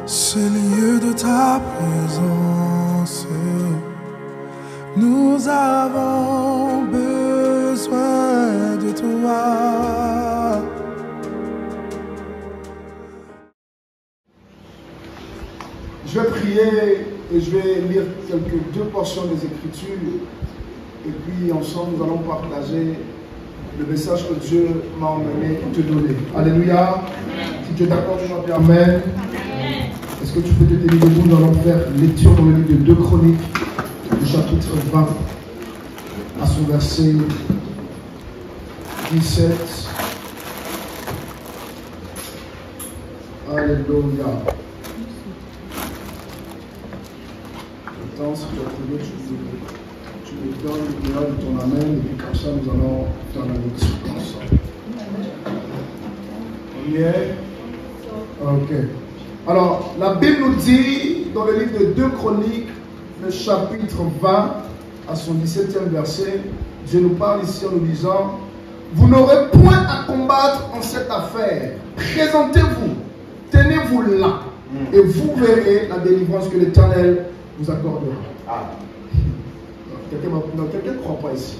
ce lieu de ta présence. Nous avons besoin de toi. Je vais prier et je vais lire deux portions des Écritures. Et puis ensemble, nous allons partager le message que Dieu m'a emmené te donner. Alléluia. Amen. Si tu es d'accord, tu vas dire Amen. Est-ce que tu peux te tenir debout? Nous allons faire lecture dans le livre de 2 Chroniques, du chapitre 20, à son verset 17. Alléluia. Attends, si tu as trouvé, tu me donnes le meilleur de ton amen, et puis comme ça, nous allons faire la lecture ensemble. On y est? Ok. Alors, la Bible nous dit, dans le livre de 2 Chroniques, le chapitre 20, à son 17e verset, Dieu nous parle ici en nous disant: vous n'aurez point à combattre en cette affaire. Présentez-vous, tenez-vous là, et vous verrez la délivrance que l'Éternel vous accordera. Quelqu'un ne croit pas ici.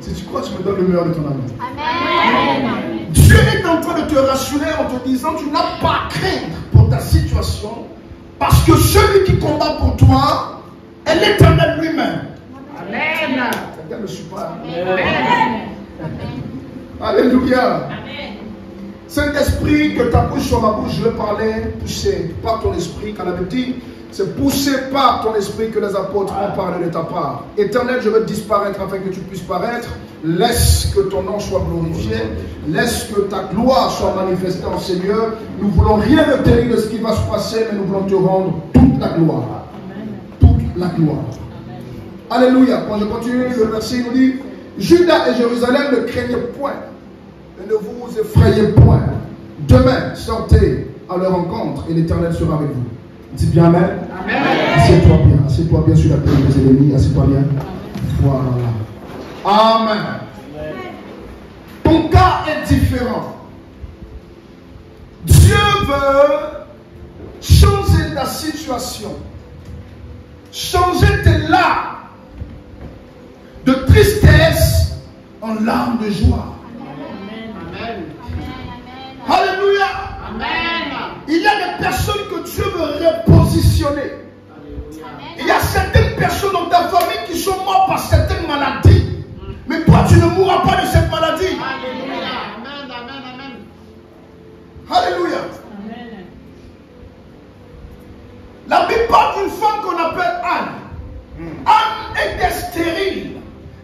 Si tu crois, tu me donnes le meilleur de ton amour. Amen. Dieu est en train de te rassurer en te disant: tu n'as pas à craindre pour ta situation, parce que celui qui combat pour toi est l'Éternel lui-même. Amen. Quelqu'un ne suit pas. Amen. Alléluia. Saint-Esprit, que ta bouche soit ma bouche, je vais parler poussé par ton esprit. Qu'en avait dit, c'est poussé par ton esprit que les apôtres ont parlé de ta part. Éternel, je veux disparaître afin que tu puisses paraître. Laisse que ton nom soit glorifié. Laisse que ta gloire soit manifestée en ces lieux. Nous ne voulons rien retenir de ce qui va se passer, mais nous voulons te rendre toute la gloire. Toute la gloire. Alléluia. Quand je continue le verset, il nous dit: Juda et Jérusalem, ne craignez point et ne vous effrayez point. Demain, sortez à leur rencontre et l'Éternel sera avec vous. Dis bien Amen. Assieds-toi bien sur la tête des ennemis. Assieds-toi bien. Voilà. Amen. Ton cas est différent. Dieu veut changer ta situation, changer tes larmes de tristesse en larmes de joie. Amen. Alléluia. Amen. Il y a des personnes que Dieu veut repositionner. Il y a certaines personnes dans ta famille qui sont mortes par certaines maladies. Mais toi, tu ne mourras pas de cette maladie. Alléluia. Amen. Alléluia. Amen. La Bible parle d'une femme qu'on appelle Anne. Anne était stérile.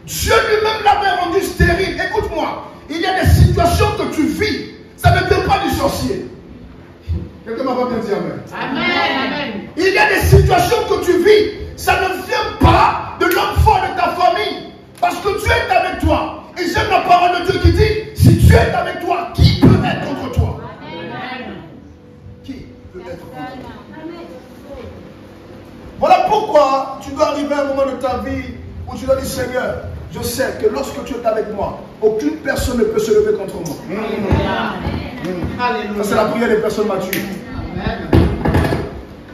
Dieu lui-même l'avait rendue stérile. Écoute-moi, il y a des situations que tu vis. Ça ne vient pas du sorcier. Quelqu'un m'a pas bien dit Amen. Amen. Il y a des situations que tu vis. Ça ne vient pas de l'homme fort de ta famille. Parce que Dieu est avec toi. Et j'aime la parole de Dieu qui dit: si Dieu est avec toi, qui peut être contre toi? Amen. Qui peut être contre toi? Voilà pourquoi tu dois arriver à un moment de ta vie où tu dois dire: Seigneur, je sais que lorsque tu es avec moi, aucune personne ne peut se lever contre moi. Ça, c'est la prière des personnes matures.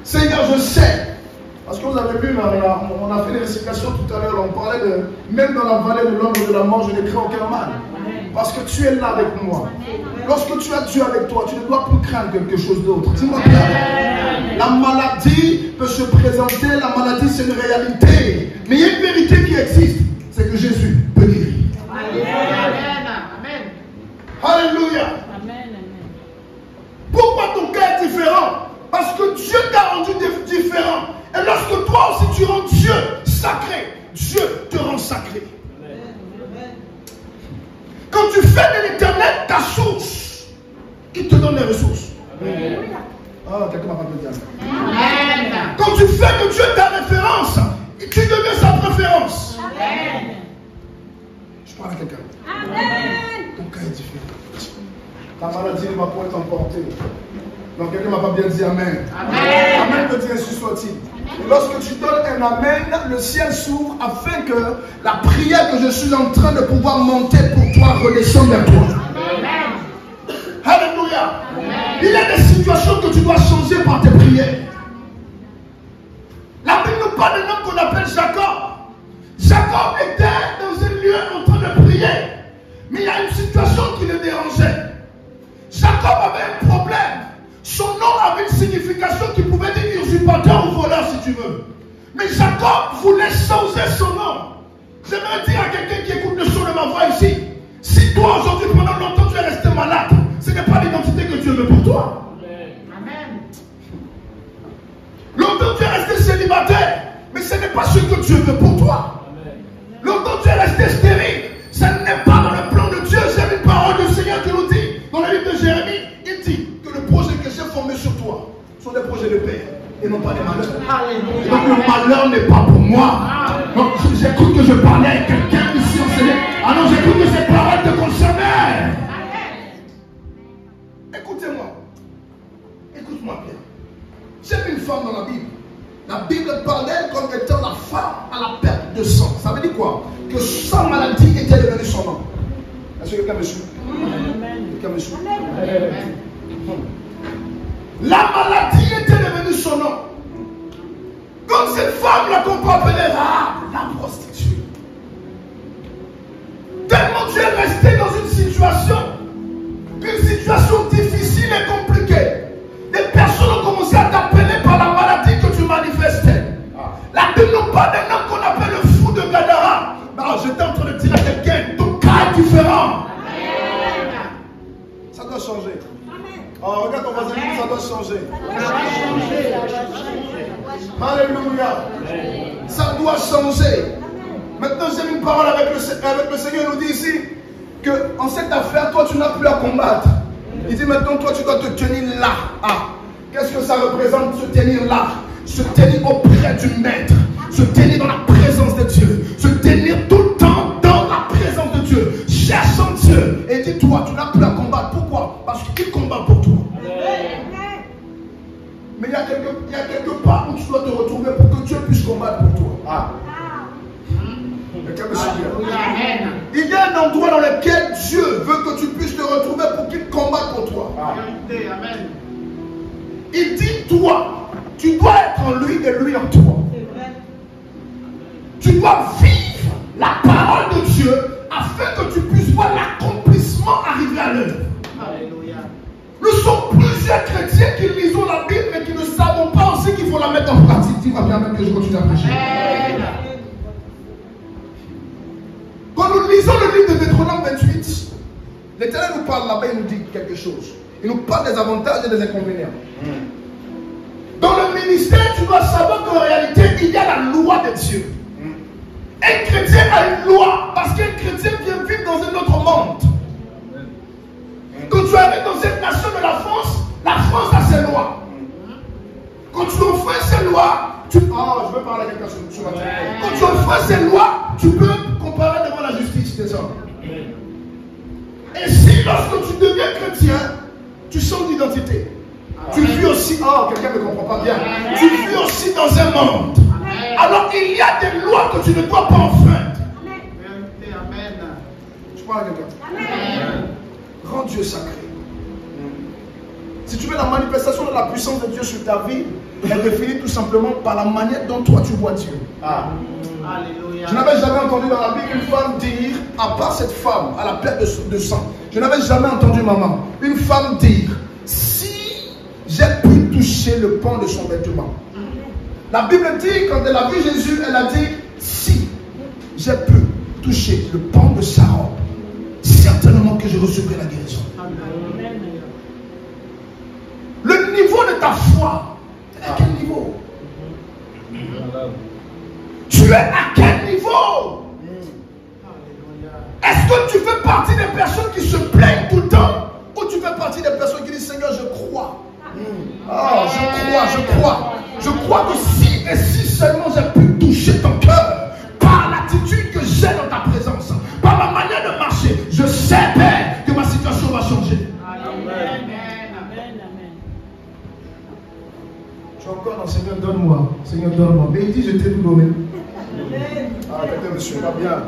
Seigneur, je sais. Parce que vous avez vu, on a fait des récitations tout à l'heure, on parlait de même dans la vallée de l'ombre de la mort, je n'ai craint aucun mal. Parce que tu es là avec moi. Lorsque tu as Dieu avec toi, tu ne dois plus craindre quelque chose d'autre. Dis-moi bien. La maladie peut se présenter, la maladie c'est une réalité. Mais il y a une vérité qui existe, c'est que Jésus peut guérir. Amen. Alléluia. Pourquoi ton cas est différent? Parce que Dieu t'a rendu différent. Et lorsque toi aussi tu rends Dieu sacré, Dieu te rend sacré. Quand tu fais de l'Éternel ta source, il te donne les ressources. Ah, quelqu'un m'a pas dit Amen. Quand tu fais de Dieu ta référence, tu deviens sa préférence. Amen. Je parle à quelqu'un. Ton cas est différent. Ta maladie ne va pas être emportée. Donc quelqu'un ne m'a pas bien dit Amen. Amen veut dire ainsi soit-il. Et lorsque tu donnes un Amen, le ciel s'ouvre afin que la prière que je suis en train de pouvoir monter pour toi redescende vers toi. Amen. Alléluia. Il y a des situations que tu dois changer par tes prières. La Bible nous parle d'un homme qu'on appelle Jacob. Jacob était dans un lieu en train de prier. Mais il y a une situation qui le dérangeait. Jacob avait un problème. Son nom avait une signification qui pouvait dire usurpateur ou voleur si tu veux. Mais Jacob voulait changer son nom. J'aimerais dire à quelqu'un qui écoute le son de ma voix ici. Si toi aujourd'hui pendant longtemps tu es resté malade, ce n'est pas l'identité que Dieu veut pour toi. Amen. Longtemps tu es resté célibataire, mais ce n'est pas ce que Dieu veut pour toi. Longtemps tu es resté stérile, ce n'est pas dans le plan de Dieu. J'ai une parole du Seigneur qui nous dit, dans le livre de Jérémie, il dit que le projet que j'ai formé sur toi sont des projets de paix et non pas des malheurs. Et donc le malheur n'est pas pour moi. Donc j'écoute que je parlais avec quelqu'un ici en Seigneur. Alors j'écoute que ces paroles te concernaient. Écoutez-moi. Écoute-moi bien. J'ai vu une femme dans la Bible. La Bible parle d'elle comme étant la femme à la perte de sang. Ça veut dire quoi? Que sa maladie était devenue son nom. Est-ce que quelqu'un me suit? Quelqu'un me suit? La maladie était devenue son nom. Comme cette femme-là qu'on peut appeler la prostituée. Tellement tu es resté dans une situation difficile et compliquée. Des personnes ont commencé à t'appeler par la maladie que tu manifestais. La Bible nous parle d'un homme qu'on appelle le fou de Gadara. Alors j'étais en train de dire à quelqu'un, ton cas est différent. Ça doit changer. Oh, regarde ton voisin, ça doit changer. Alléluia. Ça doit changer. Maintenant, j'ai une parole avec le Seigneur. Il nous dit ici que en cette affaire, toi, tu n'as plus à combattre. Il dit maintenant, toi, tu dois te tenir là. Ah. Qu'est-ce que ça représente, se tenir là? Se tenir auprès du Maître. Se tenir dans la présence de Dieu. Se tenir tout le temps dans la présence de Dieu. Cherchant Dieu. Et dis-toi, tu n'as plus à combattre. Pourquoi? Parce qu'il combat pour toi. Mais il y a quelque part où tu dois te retrouver pour que Dieu puisse combattre pour toi. Ah. Il y a un endroit dans lequel Dieu veut que tu puisses te retrouver pour qu'il combatte pour toi. Amen. Il dit toi, tu dois être en lui et lui en toi. Tu dois vivre la parole de Dieu afin que tu puisses voir l'accomplissement arriver à l'œuvre. Nous sommes plusieurs chrétiens qui lisons la Bible mais qui ne savons pas aussi qu'il faut la mettre en pratique. Dis-moi bien même que je continue à prêcher. Quand nous lisons le livre de Deutéronome 28, l'Éternel nous parle là-bas, il nous dit quelque chose. Il nous parle des avantages et des inconvénients. Dans le ministère, tu dois savoir qu'en réalité, il y a la loi de Dieu. Un chrétien a une loi parce qu'un chrétien vient vivre dans un autre monde. Quand tu arrives dans cette nation de la France a ses lois. Quand tu enfreins ces lois, je veux parler à quelqu'un sur la terre. Quand tu enfreins ces lois, tu peux comparer devant la justice des hommes. Et si lorsque tu deviens chrétien, tu changes d'identité. Tu vis aussi, quelqu'un ne me comprend pas bien. Tu vis aussi dans un monde. Alors il y a des lois que tu ne dois pas enfreindre. Je parle à quelqu'un. Rends Dieu sacré. Si tu veux la manifestation de la puissance de Dieu sur ta vie, elle définit tout simplement par la manière dont toi tu vois Dieu. Alléluia. Je n'avais jamais entendu dans la Bible une femme dire, à part cette femme à la perte de sang, je n'avais jamais entendu maman, une femme dire, si j'ai pu toucher le pan de son vêtement. La Bible dit, quand elle a vu Jésus, elle a dit, si j'ai pu toucher le pan de sa robe, certainement que je recevrai la guérison. Le niveau de ta foi, à quel niveau? Tu es à quel niveau? Est-ce que tu fais partie des personnes qui se plaignent tout le temps? Ou tu fais partie des personnes qui disent Seigneur, je crois. Je crois que si et si seulement j'ai pu toucher ton cœur par l'attitude que j'ai dans ta présence, par ma manière de marcher, je sais, Père, que ma situation va changer. Amen. Je suis encore dans Seigneur, donne-moi. Seigneur, donne-moi. Mais il dit, je t'ai tout donné. Ah, quelqu'un me suit pas bien.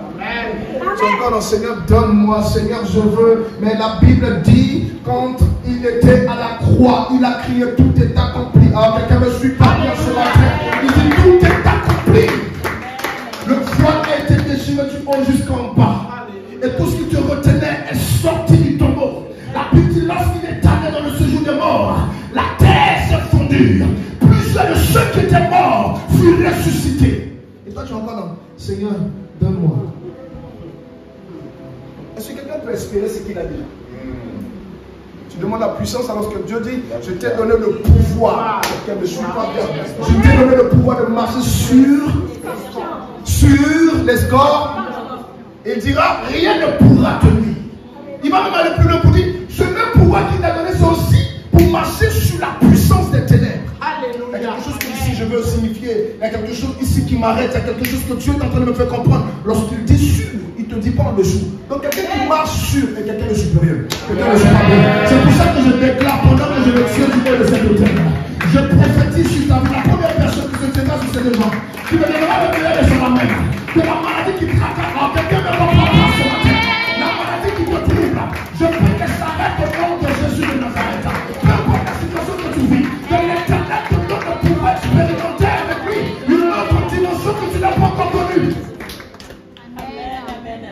Tu es encore dans Seigneur, donne-moi, Seigneur, je veux. Mais la Bible dit, quand il était à la croix, il a crié, tout est accompli. Ah, quelqu'un me suit pas bien ce matin. Il dit, tout est accompli. Le voile a été déchiré du haut jusqu'en bas. Et tout ce qui te retenait est sorti du tombeau. La Bible dit, lorsqu'il est allé dans le séjour des morts, la terre s'est fondue. Plusieurs de ceux qui étaient morts furent ressuscités. Et toi, tu es encore dans, Seigneur, donne-moi. Est-ce que quelqu'un peut espérer ce qu'il a dit? Tu demandes la puissance alors que Dieu dit, je t'ai donné le pouvoir. Quelqu'un me suit pas bien. Je t'ai donné le pouvoir de marcher sur les scorpions. Et il dira, rien ne pourra te nuire. Il va même aller plus loin pour dire, ce même pouvoir qu'il t'a donné, c'est aussi pour marcher sur la puissance des ténèbres. Alléluia. Il y a quelque chose que ici je veux signifier. Il y a quelque chose ici qui m'arrête. Il y a quelque chose que Dieu est en train de me faire comprendre. Lorsqu'il dit sur, il ne te dit pas en dessous. Donc quelqu'un qui marche sur est quelqu'un de supérieur. Quelqu'un de supérieur. C'est pour ça que je déclare pendant que je le tiens du haut de cette hôtel. Je prophétise sur ta vie. La première personne qui se tiendra sur ces deux gens, qui me donnera le meilleur de son amène. Que la maladie qui tracasse, quelqu'un me reprendra ce matin. La maladie qui te trouble, je prie qu'elle s'arrête au nom de Jésus de Nazareth. Peu importe la situation que tu vis, que l'Éternel te donne le pouvoir expérimenter avec lui une autre dimension que tu n'as pas encore connue.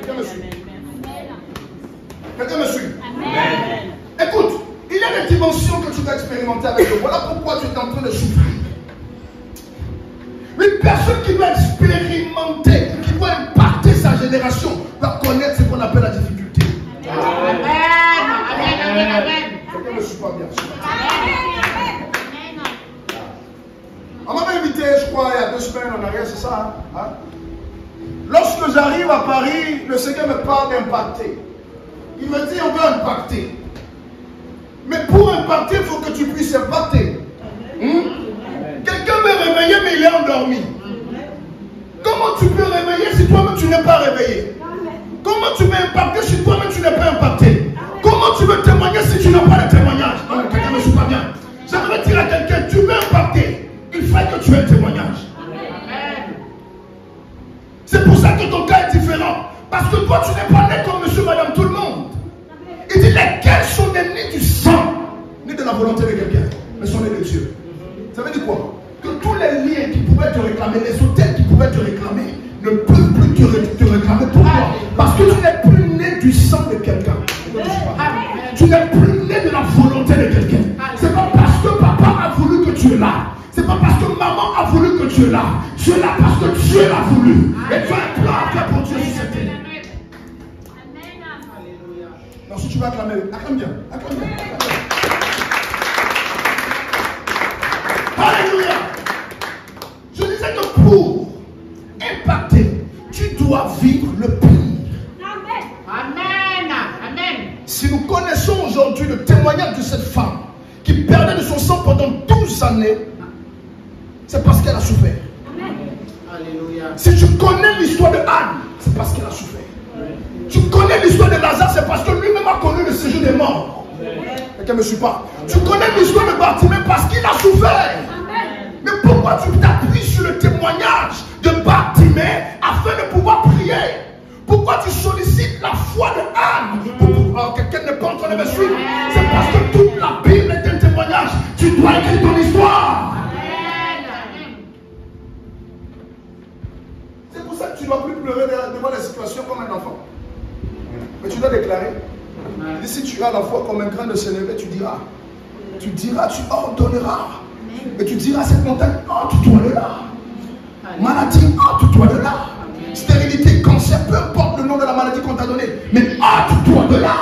Quelqu'un me suit? Quelqu'un me suit? Écoute, il y a des dimensions que tu dois expérimenter avec eux. Voilà pourquoi tu es en train de souffrir. Une personne qui doit expérimenter, qui doit impacter sa génération, doit connaître ce qu'on appelle la difficulté. Amen. Amen. Amen. Quelqu'un ne suit pas bien. On m'avait invité, je crois, il y a 2 semaines en arrière, c'est ça. Hein? Lorsque j'arrive à Paris, le Seigneur me parle d'impacter. Il me dit, on veut impacter. Mais pour impacter, il faut que tu puisses impacter. Quelqu'un m'est réveillé, mais il est endormi. Comment tu peux réveiller si toi-même tu n'es pas réveillé? Comment tu peux impacter si toi-même tu n'es pas impacté? Comment tu veux témoigner si tu n'as pas de témoignage? Non, quelqu'un ne suit pas bien. J'aimerais dire à quelqu'un, tu veux impacter, il faut que tu aies un témoignage. C'est pour ça que ton cas est différent. Parce que toi, tu n'es pas né comme monsieur, madame, tout le monde. Il dit, lesquels sont des nés du sang, ni de la volonté de quelqu'un, mais sont nés de Dieu. Ça veut dire quoi? Que tous les liens qui pouvaient te réclamer, les hôtels qui pouvaient te réclamer, ne peuvent plus te réclamer pour toi. Parce que tu n'es plus né du sang de quelqu'un. Tu n'es plus né de la volonté de quelqu'un. C'est pas parce que papa a voulu que tu es là. C'est pas parce que maman a voulu que tu es là. Tu es là parce que Dieu l'a voulu. Et tu as un plan à faire pour Dieu sur cette terre. Non, si tu vas acclamer, acclame bien. Acclame bien. Alléluia. Je disais que pour impacter, tu dois vivre le pire. Amen. Amen. Si nous connaissons aujourd'hui le témoignage de cette femme qui perdait de son sang pendant 12 années, c'est parce qu'elle a souffert. Amen. Alléluia. Si tu connais l'histoire de Anne, c'est parce qu'elle a souffert. Tu connais l'histoire de Lazare, c'est parce que lui-même a connu le séjour des morts. Quelqu'un ne me suit pas. Tu connais l'histoire de Bartimée parce qu'il a souffert. Mais pourquoi tu t'appuies sur le témoignage de Bartimée afin de pouvoir prier? Pourquoi tu sollicites la foi de Anne? Quelqu'un n'est pas en train de me suivre. C'est parce que toute la Bible est un témoignage. Tu dois écrire ton histoire. C'est pour ça que tu ne dois plus pleurer devant les situations comme un enfant. Mais tu dois déclarer. Et si tu as la foi comme un grain de sénévé, tu diras, tu ordonneras. Et tu diras à cette montagne, ôte-toi de là. Maladie, ôte-toi de là. Stérilité, cancer, peu importe le nom de la maladie qu'on t'a donné, mais ôte-toi de là.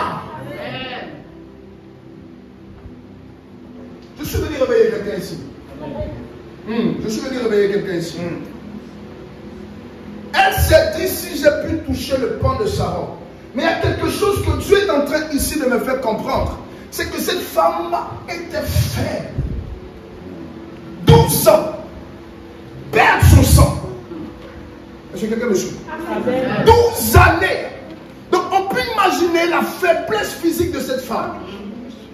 Je suis venu réveiller quelqu'un ici. Je suis venu réveiller quelqu'un ici. Elle s'est dit, si j'ai pu toucher le pan de Saron. Mais il y a quelque chose que Dieu est en train ici de me faire comprendre. C'est que cette femme était faible. 12 ans. Perdre son sang. Est-ce que quelqu'un me suit? 12 années. Donc on peut imaginer la faiblesse physique de cette femme.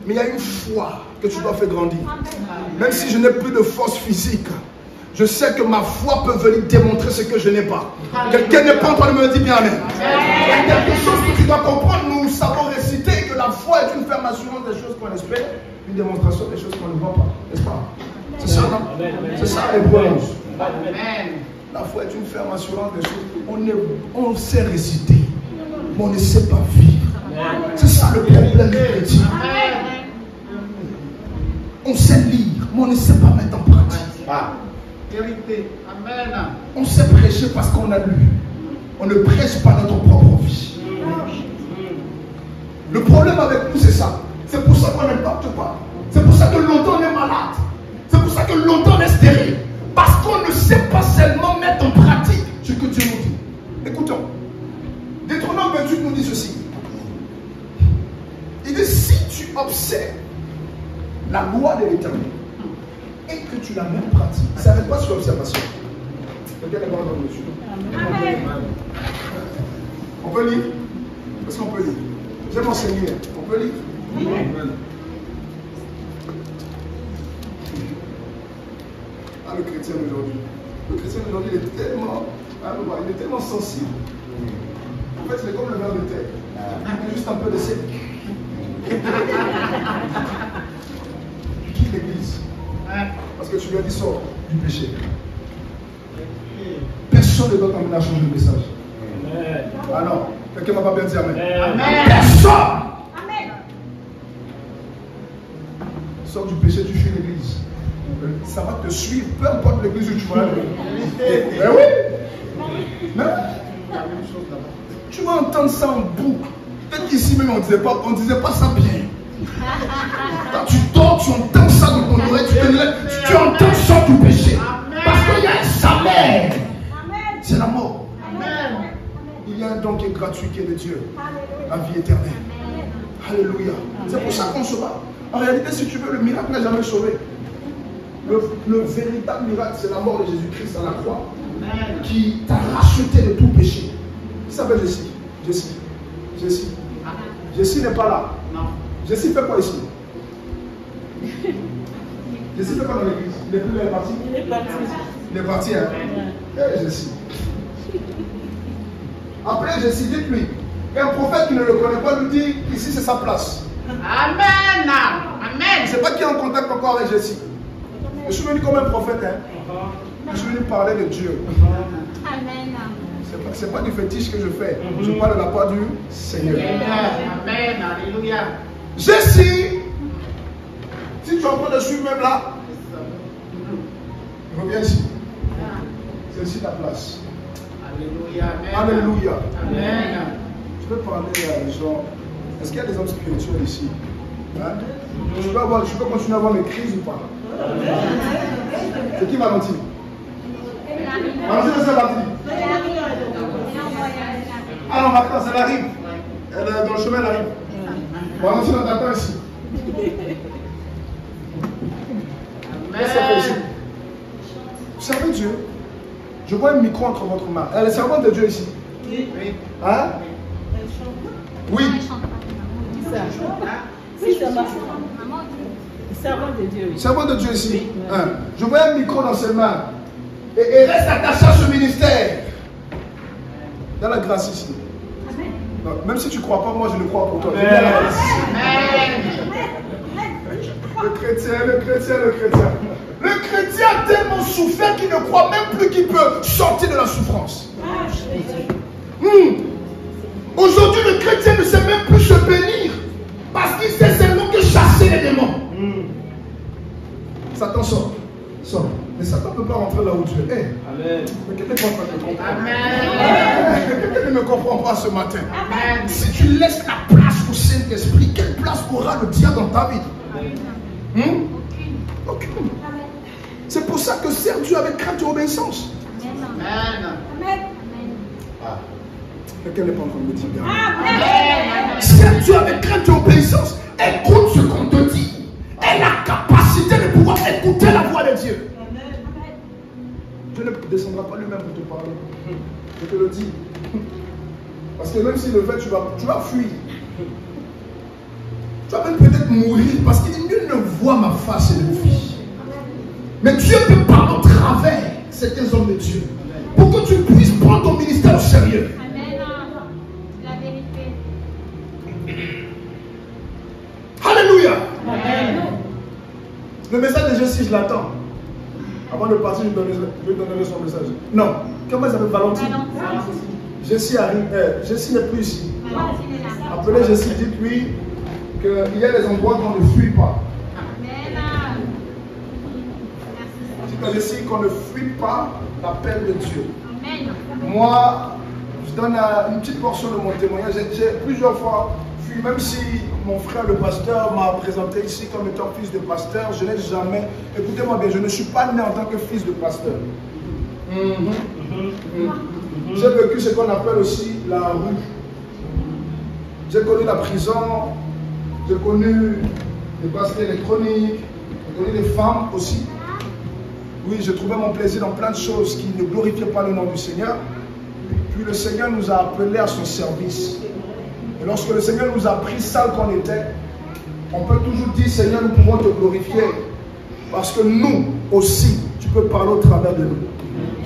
Mais il y a une foi que tu dois faire grandir. Même si je n'ai plus de force physique, Je sais que ma foi peut venir démontrer ce que je n'ai pas. Quelqu'un n'est pas en train de me dire bien amen. Il y a quelque chose que tu dois comprendre. Nous savons réciter que la foi est une ferme assurance des choses qu'on espère, une démonstration des choses qu'on ne voit pas. N'est-ce pas? C'est ça, non? C'est ça, Hébreux 11. La foi est une ferme assurance des choses. On sait réciter, mais on ne sait pas vivre. C'est ça le problème des chrétiens. On sait lire, mais on ne sait pas mettre en pratique. Vérité. Amen. On sait prêcher parce qu'on a lu. On ne prêche pas notre propre vie. Le problème avec nous, c'est ça. C'est pour ça qu'on n'impacte pas. C'est pour ça que longtemps on est malade. C'est pour ça que longtemps on est stérile. Parce qu'on ne sait pas seulement mettre en pratique ce que Dieu nous dit. Écoutons. Deutéronome 28 nous dit ceci. Il dit, si tu observes la loi de l'Éternel et que tu la mets en pratique, ça n'arrête pas sur l'observation. Quelqu'un n'est pas dans le dessus. On peut lire? Est-ce qu'on peut lire? J'aime enseigner. On peut lire? Amen. Ah, le chrétien d'aujourd'hui. Le chrétien d'aujourd'hui, il est tellement sensible. En fait, il est comme le ver de terre. Il a juste un peu de sel. Tu quittes l'église. Parce que tu lui as dit sors du péché. Personne ne doit t'emmener à changer de message. Ah non, quelqu'un ne va pas bien dire amen. Personne. Amen. Sors du péché, tu fuis l'église. Ça va te suivre, peu importe l'église où tu vas aller. Mais oui. Mais tu vas entendre ça en boucle. Peut-être qu'ici même on ne disait pas ça bien. Quand tu dors, tu entends ça dans ton oreille, tu entends ça du péché. Parce qu'il y a un salaire. C'est la mort. Amen. Il y a un don qui est gratuit, qui est de Dieu. La vie éternelle. Alléluia. C'est pour ça qu'on se bat. En réalité, si tu veux, le miracle n'a jamais sauvé. Le véritable miracle, c'est la mort de Jésus-Christ à la croix. Amen. Qui t'a racheté de tout péché. Qui s'appelle Jessie? Jessie. Jessie n'est pas là. Non. Jessie fait quoi ici? Jessie fait quoi dans l'église? Il est plus là, il est parti? Il est parti, hein? Eh, Jessie. Après, Jessie, dites-lui. Un prophète qui ne le connaît pas lui dit ici c'est sa place. Amen. Amen. Je ne sais pas qui est en contact encore avec Jessie. Je suis venu comme un prophète. Hein? Je suis venu parler de Dieu. Amen. Ce n'est pas du fétiche que je fais. Je parle de la part du Seigneur. Amen. Alléluia. Jessie, si tu es en train de suivre même là, reviens ici. C'est ici ta place. Alléluia. Alléluia. Amen. Je vais parler à des gens. Est-ce qu'il y a des hommes spirituels ici? Hein? Je peux continuer à avoir mes crises ou pas? C'est qui Valentine? Valentine, c'est Valentine. Ah non, maintenant, elle arrive. Elle est dans le chemin, elle arrive. Valentine, on t'attend ici. Qu'est-ce qu'elle fait ici? Vous savez Dieu? Je vois un micro entre votre main. Elle est servante de Dieu ici. Oui. Hein? Oui. Oui, c'est ma servante de Dieu. Servant de Dieu ici. Hein? Je vois un micro dans ses mains. Et reste attaché à ce ministère. Dans la grâce ici. Non, même si tu ne crois pas, moi je le crois pour toi. Amen. Le chrétien. Le chrétien a tellement souffert qu'il ne croit même plus qu'il peut sortir de la souffrance. Aujourd'hui, le chrétien ne sait même plus se bénir. Parce qu'il sait seulement que chasser les démons. Satan sort. Mais Satan ne peut pas rentrer là où Dieu est. Amen. Mais quelqu'un ne me comprend pas ce matin. Amen. Si tu laisses la place au Saint-Esprit, quelle place aura le diable dans ta vie? Aucune. C'est pour ça que sers Dieu avec crainte et obéissance. Amen. Quelqu'un n'est pas en train de me dire. Amen. Sers Dieu avec crainte et obéissance. Écoute ce qu'on te dit. Et la capacité de pouvoir écouter la voix de Dieu. Dieu ne descendra pas lui-même pour te parler. Je te le dis. Parce que même s'il le fait, tu vas fuir. Tu vas même peut-être mourir. Parce qu'il dit, nul ne voit ma face et ne vit. Mais Dieu peut parler au travers certains hommes de Dieu. Pour que tu puisses prendre ton ministère au sérieux. Amen. La vérité. Alléluia. Amen. Le message de Jessie, je l'attends. Avant de partir, je lui donnerai son message. Non. Comment elle s'appelle? Valentine. Jessie arrive. Jessie n'est plus ici. Appelez Jessie, dites-lui qu'il y a des endroits qu'on ne fuit pas. Dites à Jessie qu'on ne fuit pas l'appel de Dieu. Moi, je donne une petite portion de mon témoignage. J'ai plusieurs fois fui, même si mon frère le pasteur m'a présenté ici comme étant fils de pasteur, je n'ai jamais, écoutez-moi bien, je ne suis pas né en tant que fils de pasteur. J'ai vécu ce qu'on appelle aussi la rue. J'ai connu la prison, j'ai connu les bracelets électroniques, j'ai connu les femmes aussi. Oui, j'ai trouvé mon plaisir dans plein de choses qui ne glorifiaient pas le nom du Seigneur. Puis le Seigneur nous a appelés à son service. Et lorsque le Seigneur nous a pris sale qu'on était, on peut toujours dire, Seigneur, nous pouvons te glorifier. Parce que nous aussi, tu peux parler au travers de nous.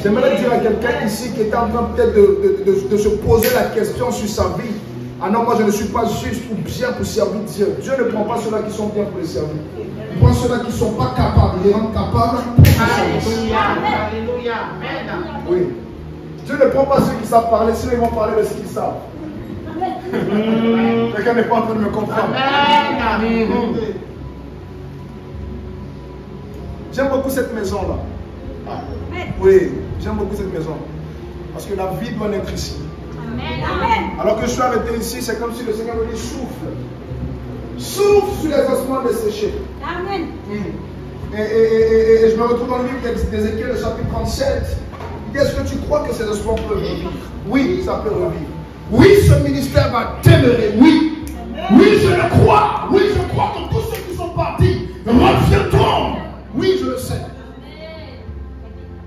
J'aimerais dire à quelqu'un ici qui est en train peut-être de se poser la question sur sa vie. Ah non, moi je ne suis pas juste ou bien pour servir Dieu. Dieu ne prend pas ceux-là qui sont bien pour le servir. Il prend ceux-là qui ne sont pas capables. Il les rend capables pour le service. Alléluia. Amen. Oui. Dieu ne prend pas ceux qui savent parler, sinon ils vont parler de ce qu'ils savent. Quelqu'un n'est pas en train de me comprendre. Amen. J'aime beaucoup cette maison-là. Oui, j'aime beaucoup cette maison. Parce que la vie doit naître ici. Alors que je suis arrêté ici, c'est comme si le Seigneur me dit souffle. Souffle sur les ossements desséchés. Amen. Et je me retrouve dans le livre d'Ézéchiel, le chapitre 37. Il dit, est-ce que tu crois que ces ossements peuvent revivre? Oui, ça peut revivre. Oui, ce ministère va demeurer. Oui. Oui, je le crois. Oui, je crois que tous ceux qui sont partis reviendront. Oui, je le sais.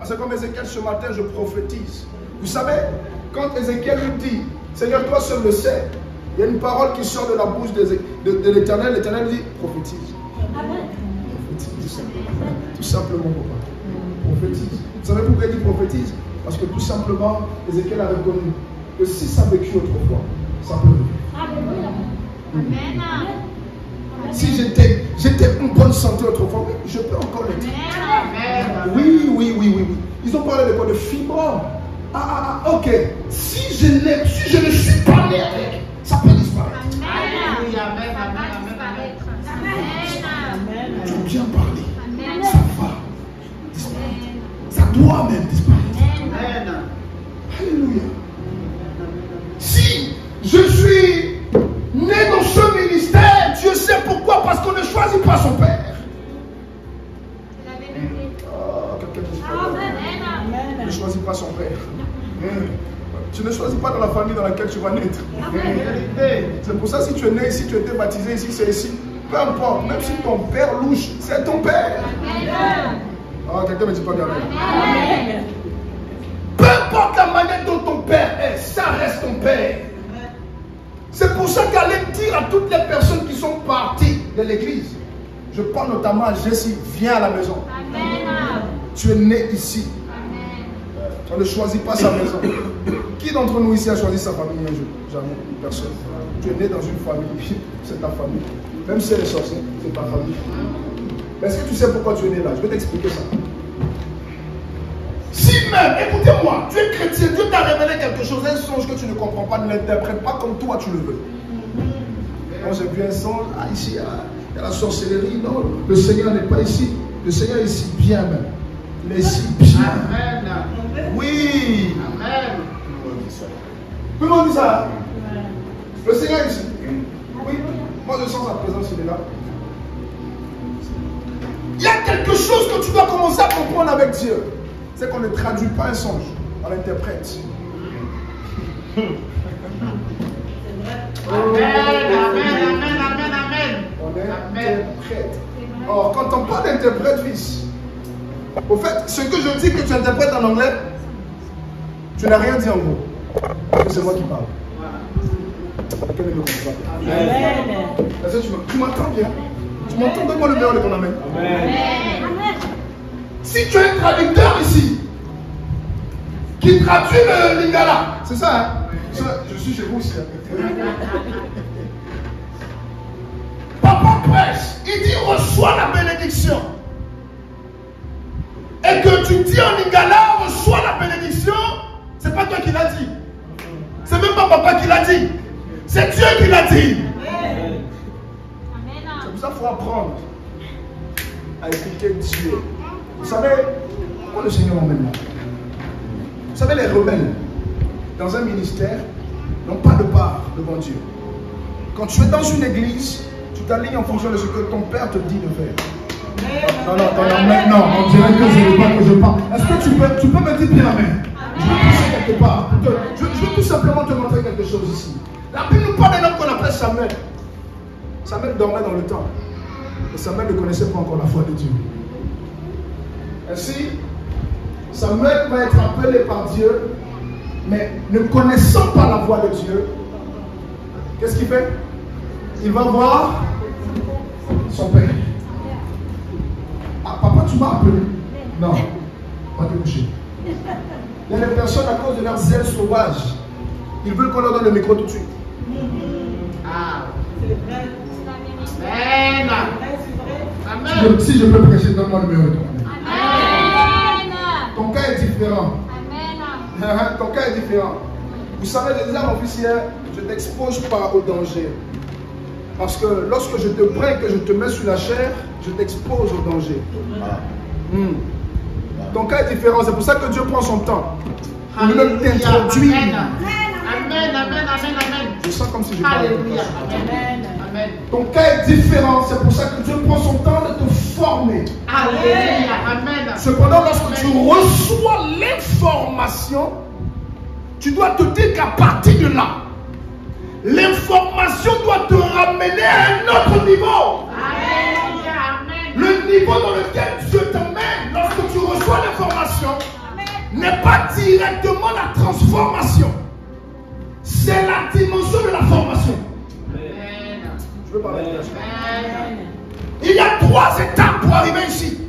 C'est comme Ézéchiel ce matin, je prophétise. Vous savez, quand Ézéchiel lui dit, Seigneur, toi seul le sais, il y a une parole qui sort de la bouche de l'Éternel. L'Éternel dit, prophétise. Prophétise, tout simplement, papa. Prophétise. Vous savez pourquoi il dit prophétise? Parce que tout simplement, Ézéchiel a reconnu que si ça a vécu autrefois, ça peut vivre. Amen. Si j'étais en bonne santé autrefois, oui, je peux encore l'être. Oui. Ils ont parlé de quoi? De fibrome. Ok. Si je ne suis pas né avec, ça peut disparaître. Tu as bien parlé. Ça va disparaître. Ça doit même disparaître. Alléluia. Si je suis né dans ce ministère, Dieu sait pourquoi. Parce qu'on ne choisit pas son père. Tu ne choisis pas son père. Tu ne choisis pas dans la famille dans laquelle tu vas naître. C'est pour ça, si tu es né ici, tu as été baptisé ici, c'est ici. Peu importe, même si ton père louche, c'est ton père. Quelqu'un me dit pas bien. Peu importe la manière dont ton père est, ça reste ton père. C'est pour ça qu'allez dire à toutes les personnes qui sont parties de l'église, je parle notamment à Jessie, viens à la maison. Tu es né ici. On ne choisit pas sa maison. Qui d'entre nous ici a choisi sa famille un jour? Jamais, personne. Tu es né dans une famille, c'est ta famille. Même si elle est sorcière, c'est ta famille. Mais est-ce que tu sais pourquoi tu es né là? Je vais t'expliquer ça. Si même, écoutez-moi, tu es chrétien, Dieu t'a révélé quelque chose, un songe que tu ne comprends pas, ne l'interprète pas comme toi tu le veux. Quand j'ai vu un songe, ici, il y a la sorcellerie, non, le Seigneur n'est pas ici. Le Seigneur est ici bien même. Il est ici bien. Amen. Oui. Amen. Tout le monde dit ça. Le Seigneur est ici. Oui. Moi je sens sa présence, il est là. Il y a quelque chose que tu dois commencer à comprendre avec Dieu. C'est qu'on ne traduit pas un songe, on l'interprète. Amen. On interprète. Or, quand on parle d'interprète, fils, au fait, ce que je dis que tu interprètes en anglais, tu n'as rien dit en gros. Parce que c'est moi qui parle. Quel est le contrat? Tu m'entends bien? Tu m'entends? Donne-moi le meilleur de ton amen. Amen. Si tu es un traducteur ici, qui traduit le lingala. C'est ça, hein? Je suis chez vous aussi. Papa prêche, il dit reçois la bénédiction. Et que tu dis en lingala, reçois la bénédiction, c'est pas toi qui l'as dit. C'est même pas papa qui l'a dit. C'est Dieu qui l'a dit. C'est pour ça qu'il faut apprendre à écouter Dieu. Vous savez, pourquoi le Seigneur m'emmène là? Vous savez, les rebelles, dans un ministère, n'ont pas de part devant Dieu. Quand tu es dans une église, tu t'alignes en fonction de ce que ton père te dit de faire. Non, maintenant, on dirait que je ne veux pas que je parle. Est-ce que tu peux me dire bien amen? Je veux pousser quelque part. Je veux tout simplement te montrer quelque chose ici. La Bible nous parle d'un homme qu'on appelle Samuel. Samuel dormait dans le temple. Et Samuel ne connaissait pas encore la foi de Dieu. Ainsi, Samuel va être appelé par Dieu, mais ne connaissant pas la voix de Dieu, qu'est-ce qu'il fait? Il va voir son père. Ah, papa, tu m'as appelé? Non, va te coucher. Il y a des personnes, à cause de leur zèle sauvage, ils veulent qu'on leur donne le micro tout de suite. Ah. Amen. Amen. Si je peux prêcher, donne-moi le numéro. Amen. Ton cas est différent. Amen. Ton cas est différent. Vous savez, les armes officielles, je ne t'expose pas au danger. Parce que lorsque je te prends, que je te mets sur la chair, je t'expose au danger. Ton cas est différent, c'est pour ça que Dieu prend son temps. Pour ne t'introduire. Amen, amen, amen, amen. Je sens comme si je parlais. Alléluia. Amen. Amen. Ton cas est différent, c'est pour ça que Dieu prend son temps de te former. Alléluia. Amen. Cependant, lorsque tu reçois l'information, tu dois te dire qu'à partir de là, l'information doit te ramener à un autre niveau. Alléluia. Amen. Le niveau dans lequel Dieu t'emmène lorsque tu reçois l'information n'est pas directement la transformation. C'est la dimension de la formation. Amen. Je veux parler de ça. Amen. Il y a 3 étapes pour arriver ici.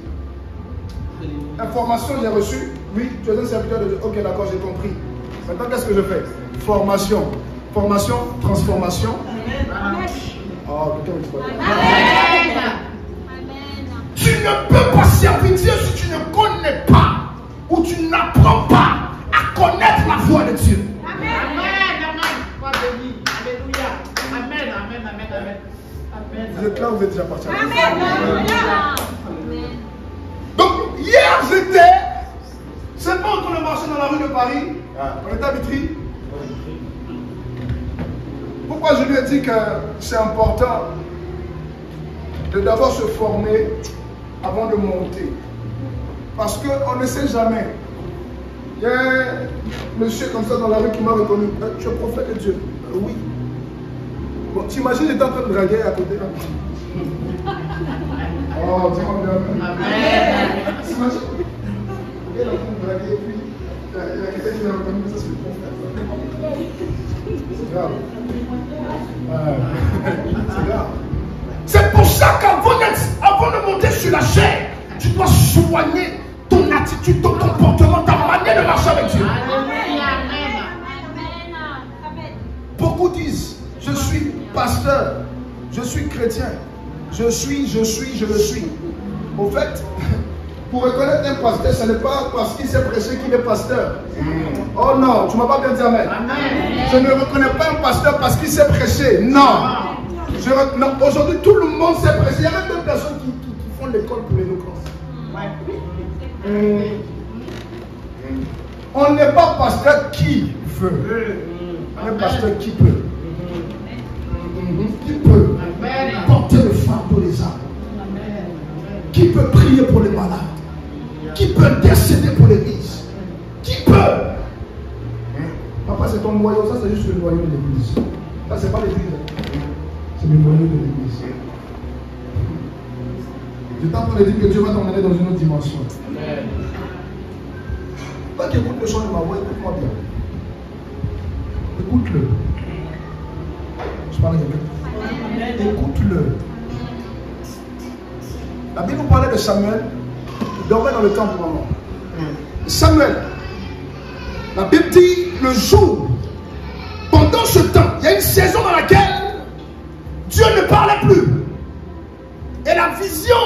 Information, j'ai reçu. Oui, tu es un serviteur de Dieu. Ok, d'accord, j'ai compris. Maintenant, qu'est-ce que je fais? Formation. Formation, transformation. Amen. Oh, quelqu'un me dit pas. Amen. Tu ne peux pas servir Dieu si tu ne connais pas ou tu n'apprends pas à connaître la voix de Dieu. Amen. Amen. Foi béni. Alléluia. Amen. Amen. Amen. Amen. Amen. Vous êtes là ou vous êtes déjà parti? Amen. Donc, hier, j'étais. C'est pas en train de marcher dans la rue de Paris. On était à Vitry. Pourquoi je lui ai dit que c'est important de d'abord se former avant de monter? Parce qu'on ne sait jamais. Il y a un monsieur comme ça dans la rue qui m'a reconnu. Tu es prophète de Dieu? Oui. Bon, t'imagines, j'étais en train de draguer à côté. Oh, dis-moi bien. Amen. T'imagines? Il est en train de draguer et puis il y a quelqu'un qui l'a reconnu, ça c'est le prophète. C'est grave. C'est grave. C'est pour ça qu'avant de monter sur la chair, tu dois soigner ton attitude, ton comportement, ta manière de marcher avec Dieu. Alléluia. Amen. Beaucoup disent, je suis pasteur, je suis chrétien, je le suis. Au fait, pour reconnaître un pasteur, ce n'est pas parce qu'il s'est prêché qu'il est pasteur. Oh non, tu ne m'as pas bien dit amen. Amen. Je ne reconnais pas un pasteur parce qu'il s'est prêché. Non. Non, aujourd'hui, tout le monde s'est prêché. Il y a même des personnes qui font l'école pour l'éloquence. On n'est pas pasteur qui veut. On est pasteur qui peut. Qui peut porter le fardeau des âmes. Qui peut prier pour les malades. Qui peut intercéder pour l'église. Qui peut. Papa, c'est ton noyau. Ça, c'est juste le noyau de l'église. Ça, c'est pas l'église. C'est le noyau de l'église. Je t'en train de dire que Dieu va t'emmener dans une autre dimension. Toi qui écoutes le chant de ma voix, écoute-moi bien. Écoute-le. Je parle à quelqu'un. Écoute-le. La Bible nous parlait de Samuel. Il dormait dans le temple vraiment. Samuel, La Bible dit le jour, pendant ce temps, il y a une saison dans laquelle Dieu ne parlait plus. Et la vision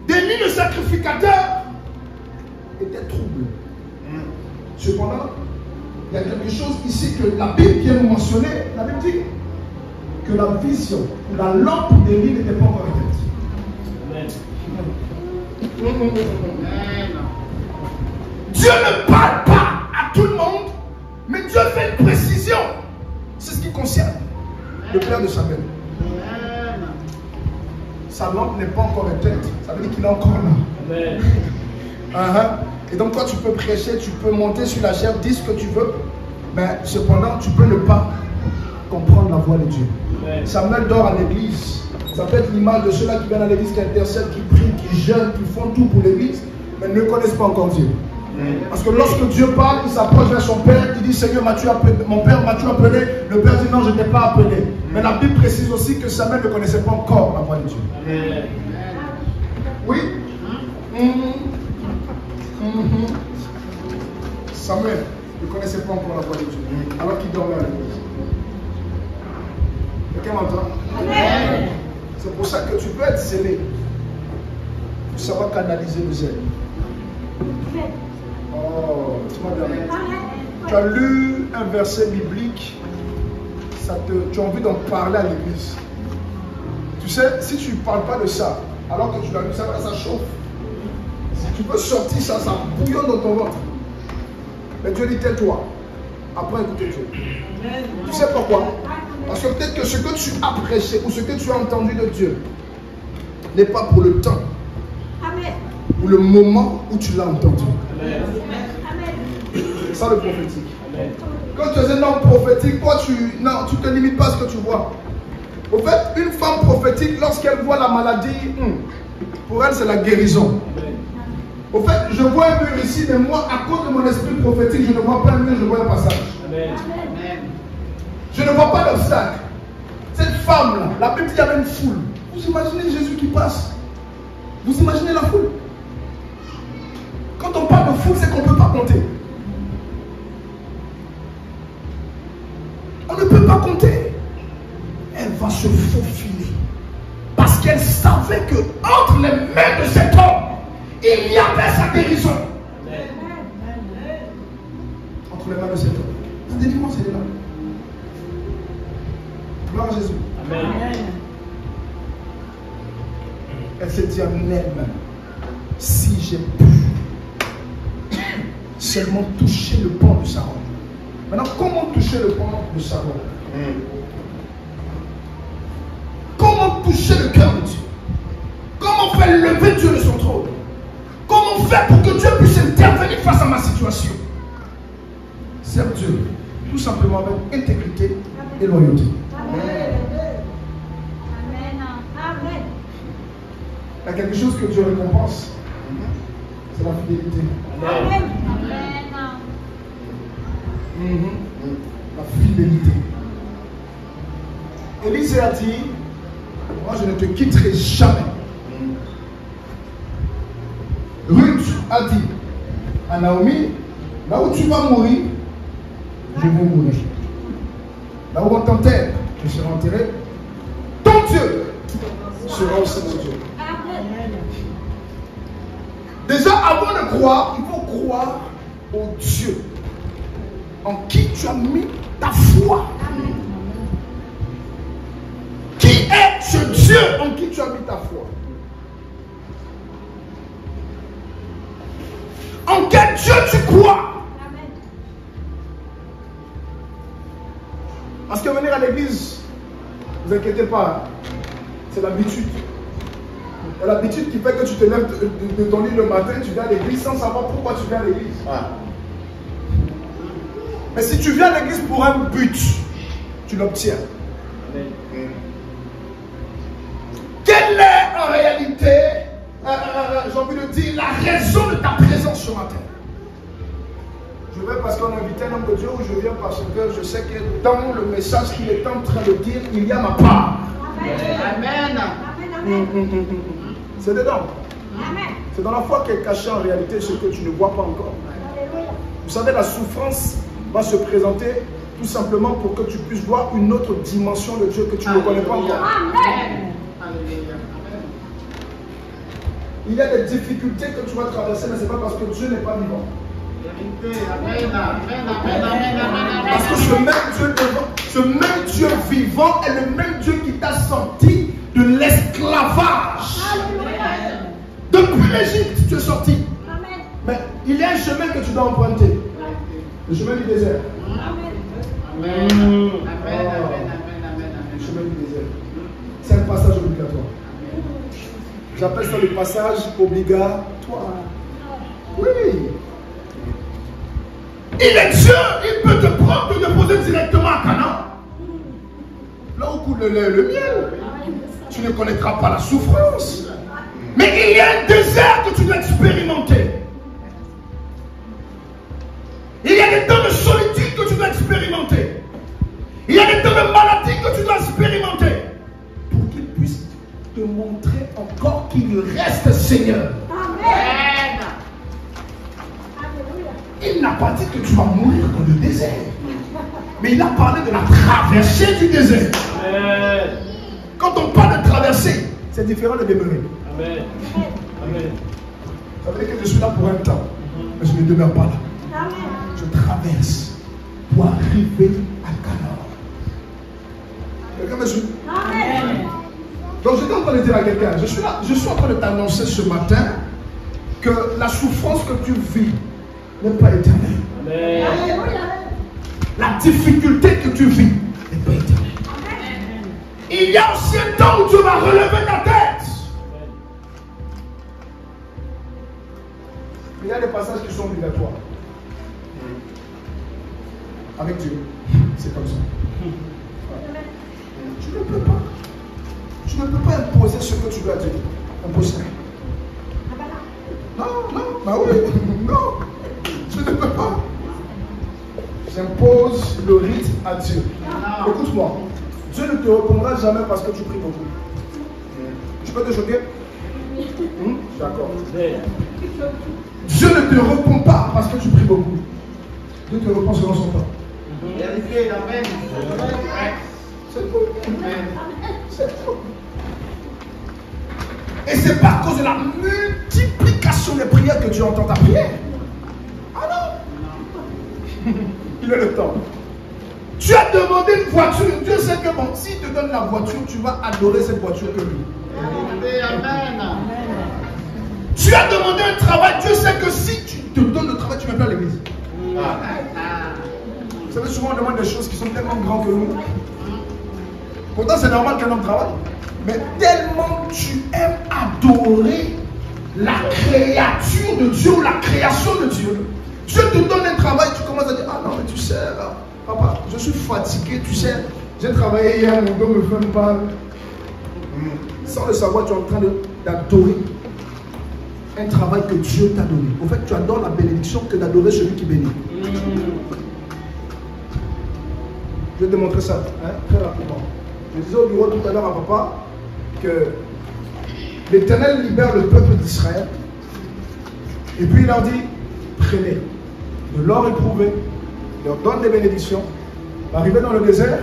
d'Élie le sacrificateur était trouble. Cependant, il y a quelque chose ici que la Bible vient nous mentionner. La Bible dit que la vision ou la lampe d'Élie n'était pas encore éteinte. Dieu ne parle pas à tout le monde, mais Dieu fait une précision. C'est ce qui concerne le père de Samuel. Sa lampe n'est pas encore éteinte. Ça veut dire qu'il est encore là. Et donc toi tu peux prêcher, tu peux monter sur la chaire, dire ce que tu veux, mais cependant tu peux ne pas comprendre la voix de Dieu. Samuel dort à l'église. Ça peut être l'image de ceux-là qui viennent à l'église, qui intercèdent, qui prient, qui jeûnent, qui font tout pour l'église, mais ne connaissent pas encore Dieu. Parce que lorsque Dieu parle, il s'approche vers son père, il dit Seigneur, m'as-tu appelé? Mon père, m'as-tu appelé? Le père dit non, je ne t'ai pas appelé. Mais la Bible précise aussi que Samuel ne connaissait pas encore la voix de Dieu. Oui. Samuel ne connaissait pas encore la voix de Dieu, alors qu'il dormait à l'église. Quelqu'un m'entend? C'est pour ça que tu peux être zélé pour savoir canaliser le zèle. Oh, tu m'as bien. Tu as lu un verset biblique, tu as envie d'en parler à l'église. Tu sais, si tu ne parles pas de ça, alors que tu l'as lu, ça chauffe. Si tu peux sortir ça, ça bouillonne dans ton ventre. Mais Dieu dit tais-toi. Après écoutez Dieu. Tu sais pourquoi? Parce que peut-être que ce que tu as prêché ou ce que tu as entendu de Dieu n'est pas pour le temps. Ou le moment où tu l'as entendu. C'est ça le prophétique. Quand tu es un homme prophétique, toi tu ne te limites pas à ce que tu vois. Au fait, une femme prophétique, lorsqu'elle voit la maladie, pour elle c'est la guérison. Au fait, je vois un mur ici, mais moi, à cause de mon esprit prophétique, je ne vois pas un mur, je vois un passage. Je ne vois pas d'obstacle. Cette femme-là, la Bible dit qu'il y avait une foule. Vous imaginez Jésus qui passe? Vous imaginez la foule? Quand on parle de foule, c'est qu'on ne peut pas compter. On ne peut pas compter. Elle va se faufiler. Parce qu'elle savait que entre les mains de cet homme, il y avait sa guérison. Entre les mains de cet homme. La délivrance, elle est là. Gloire à Jésus. Amen. Elle s'est dit en elle-même, si j'ai pu seulement toucher le pan de sa robe. Maintenant, comment toucher le pan de sa robe? Comment toucher le cœur de Dieu? Comment faire lever Dieu de son trône? Comment faire pour que Dieu puisse intervenir face à ma situation? Serve Dieu, tout simplement avec intégrité et loyauté. Amen. Il y a quelque chose que Dieu récompense, c'est la fidélité. Amen. La fidélité. Élisée a dit, moi je ne te quitterai jamais. Ruth a dit à Naomi, là où tu vas mourir, je vais mourir. Là où on t'enterre, je serai enterré. Ton Dieu sera aussi mon Dieu. Déjà, avant de croire, il faut croire au Dieu en qui tu as mis ta foi. Qui est ce Dieu en qui tu as mis ta foi? En quel Dieu tu crois? Parce que venir à l'église, ne vous inquiétez pas, c'est l'habitude. C'est l'habitude qui fait que tu te lèves de ton lit le matin, tu viens à l'église sans savoir pourquoi tu viens à l'église. Mais si tu viens à l'église pour un but, tu l'obtiens. Quelle est en réalité, j'ai envie de dire, la raison de ta présence ce matin? Je vais parce qu'on a invité un homme de Dieu, ou je viens parce que je sais que dans le message qu'il est en train de dire, il y a ma part. Amen. C'est dedans. C'est dans la foi qu'est caché en réalité ce que tu ne vois pas encore. Vous savez, la souffrance va se présenter tout simplement pour que tu puisses voir une autre dimension de Dieu que tu ne connais pas encore. Amen. Il y a des difficultés que tu vas traverser, mais ce n'est pas parce que Dieu n'est pas vivant. Parce que ce même Dieu vivant est le même Dieu qui t'a sorti de l'esclavage. Depuis l'Égypte, tu es sorti. Mais il y a un chemin que tu dois emprunter. Le chemin du désert. Amen. Le chemin du désert. C'est un passage obligatoire. J'appelle ça le passage obligatoire. Oui. Il est Dieu, il peut te prendre, te déposer directement à Canaan. Là où coule le lait et le miel. Tu ne connaîtras pas la souffrance. Mais il y a un désert que tu dois expérimenter. Il y a des temps de solitude que tu dois expérimenter. Il y a des temps de maladie que tu dois expérimenter. Pour qu'il puisse te montrer encore qu'il reste Seigneur. Amen. Il n'a pas dit que tu vas mourir dans le désert. Mais il a parlé de la traversée du désert. Amen. Quand on parle de traversée, c'est différent de demeurer. Amen. Amen. Ça veut dire que je suis là pour un temps, mais je ne demeure pas là. Amen. Je traverse pour arriver à Canaan. Quelqu'un me suit? Amen. Donc j'étais en train de dire à quelqu'un, je suis en train de t'annoncer ce matin que la souffrance que tu vis n'est pas éternelle. Amen. La difficulté que tu vis n'est pas éternelle. Amen. Il y a aussi un temps où tu vas relever ta tête. Amen. Il y a des passages qui sont obligatoires. Avec Dieu, c'est comme ça. Tu ne peux pas. Tu ne peux pas imposer ce que tu dois dire. Imposer. Non, bah oui, non. Tu ne peux pas. J'impose le rythme à Dieu. Écoute-moi. Dieu ne te répondra jamais parce que tu pries beaucoup. Tu peux te choquer? D'accord. Dieu ne te répond pas parce que tu pries beaucoup. Dieu te répond selon son temps. C'est tout. C'est tout. Et c'est pas à cause de la multiplication des prières que Dieu entend ta prière. Ah non. Il a le temps. Tu as demandé une voiture. Dieu sait que bon, s'il te donne la voiture, tu vas adorer cette voiture que lui. Amen. Tu as demandé un travail. Dieu sait que si tu te donnes le travail, tu ne viens pas à l'église. Vous savez, souvent on demande des choses qui sont tellement grandes que nous. Pourtant, c'est normal qu'un homme travaille. Mais tellement tu aimes adorer la créature de Dieu ou la création de Dieu. Dieu te donne un travail, tu commences à dire, ah non, mais tu sais, papa, je suis fatigué, tu sais, j'ai travaillé hier, mon dos me fait mal. Sans le savoir, tu es en train d'adorer un travail que Dieu t'a donné. En fait, tu adores la bénédiction que d'adorer celui qui bénit. Je vais te montrer ça très rapidement. Je disais au bureau tout à l'heure à papa que l'Éternel libère le peuple d'Israël. Et puis il leur dit, prenez de l'or éprouvé, il leur donne des bénédictions. Arrivé dans le désert,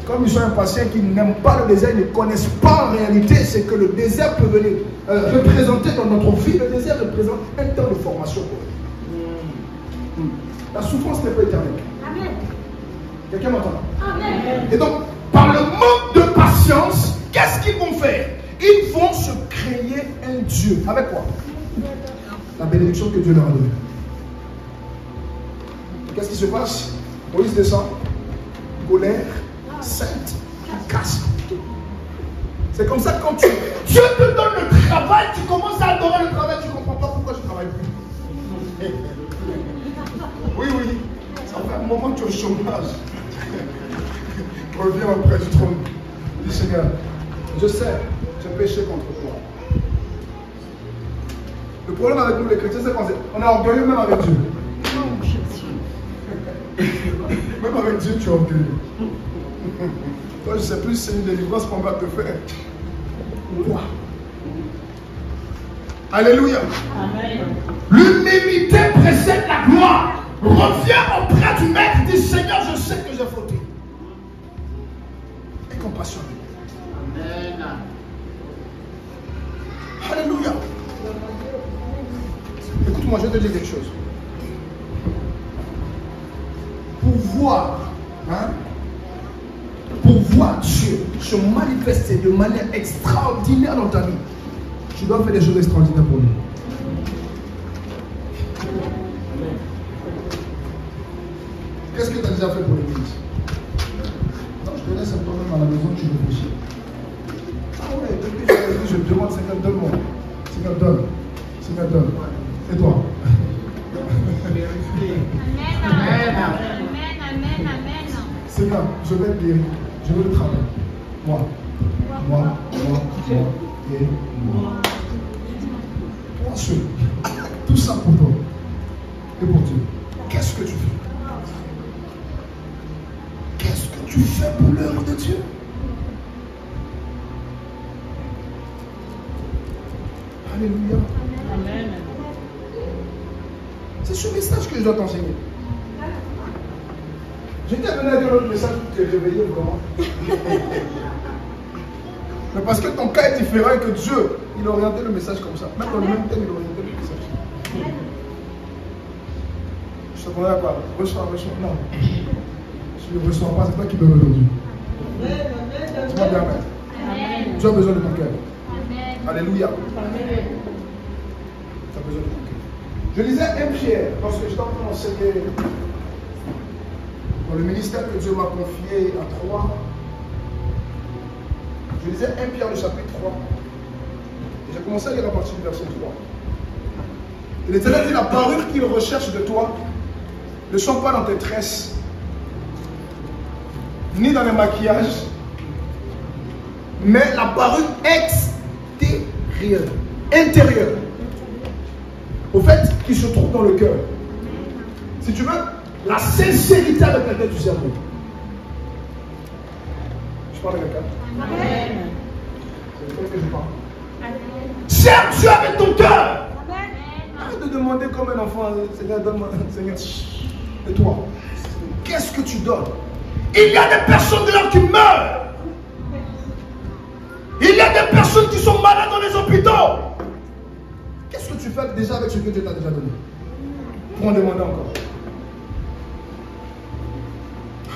comme ils sont impatients, qu'ils n'aiment pas le désert, ils ne connaissent pas en réalité ce que le désert peut venir représenter dans notre vie. Le désert représente un temps de formation pour eux. La souffrance n'est pas éternelle. Amen. Quelqu'un m'entend? Amen. Et donc, par le manque de patience, qu'est-ce qu'ils vont faire? Ils vont se créer un Dieu. Avec quoi? La bénédiction que Dieu leur a donnée. Qu'est-ce qui se passe? Moïse descend, colère, sainte, casse. C'est comme ça que quand Dieu te donne le travail, tu commences à adorer le travail, tu ne comprends pas pourquoi je ne travaille plus. Oui, ça fait un moment que tu es au chômage. Reviens auprès du trône. Dis Seigneur, je sais, j'ai péché contre toi. Le problème avec nous les chrétiens, c'est qu'on est orgueilleux même avec Dieu. Même avec Dieu, tu es orgueilleux. Toi, je ne sais plus si c'est une délivrance qu'on va te faire. Quoi? Alléluia. Amen. L'humilité précède la gloire. Reviens auprès du Maître, dis Seigneur, je sais que j'ai fauté. Et compassion. Amen. Alléluia. Écoute-moi, je vais te dire quelque chose. Pour voir Dieu se manifester de manière extraordinaire dans ta vie, tu dois faire des choses extraordinaires pour lui. Qu'est-ce que tu as déjà fait pour l'église? Non, je te laisse toi-même à la maison, tu réfléchis. Ah ouais, depuis que je demande, Seigneur, donne-moi. Seigneur, donne. Seigneur, donne. Et toi? Amen. Seigneur, je vais dire, je veux le travail. Moi et moi. Toi seul. Tout ça pour toi. Et pour Dieu. Qu'est-ce que tu fais? Qu'est-ce que tu fais pour l'œuvre de Dieu? Alléluia. Amen. C'est ce message que je dois t'enseigner. J'étais venu à dire l'autre message pour te réveiller vraiment. Mais parce que ton cas est différent et que Dieu, il a orienté le message comme ça. Même dans le même thème, il a orienté le message. Je te connais à quoi? Reçois. Non. Si je ne reçois pas, c'est toi qui me aujourd'hui. Tu vas dire Amen. Tu as besoin de ton cœur. Alléluia. Tu as besoin de ton cœur. Je lisais 1 Pierre lorsque j'étais en train d'enseigner dans le ministère que Dieu m'a confié à 3. Je lisais 1 Pierre le chapitre 3. Et j'ai commencé à lire à partir du verset 3. Et l'Éternel dit, la parure qu'il recherche de toi ne sont pas dans tes tresses, ni dans les maquillages, mais la parure intérieure. Au fait, qui se trouve dans le cœur. Si tu veux, la sincérité avec laquelle tu sers Dieu. Je parle à quelqu'un. Amen. C'est le que je parle. Sers Dieu avec ton cœur. Arrête de demander comme un enfant, Seigneur, donne-moi, Seigneur. Et toi, qu'est-ce que tu donnes? Il y a des personnes dehors qui meurent. Il y a des personnes qui sont malades dans les hôpitaux. Qu'est-ce que tu fais déjà avec ce que Dieu t'a déjà donné? Pour en demander encore.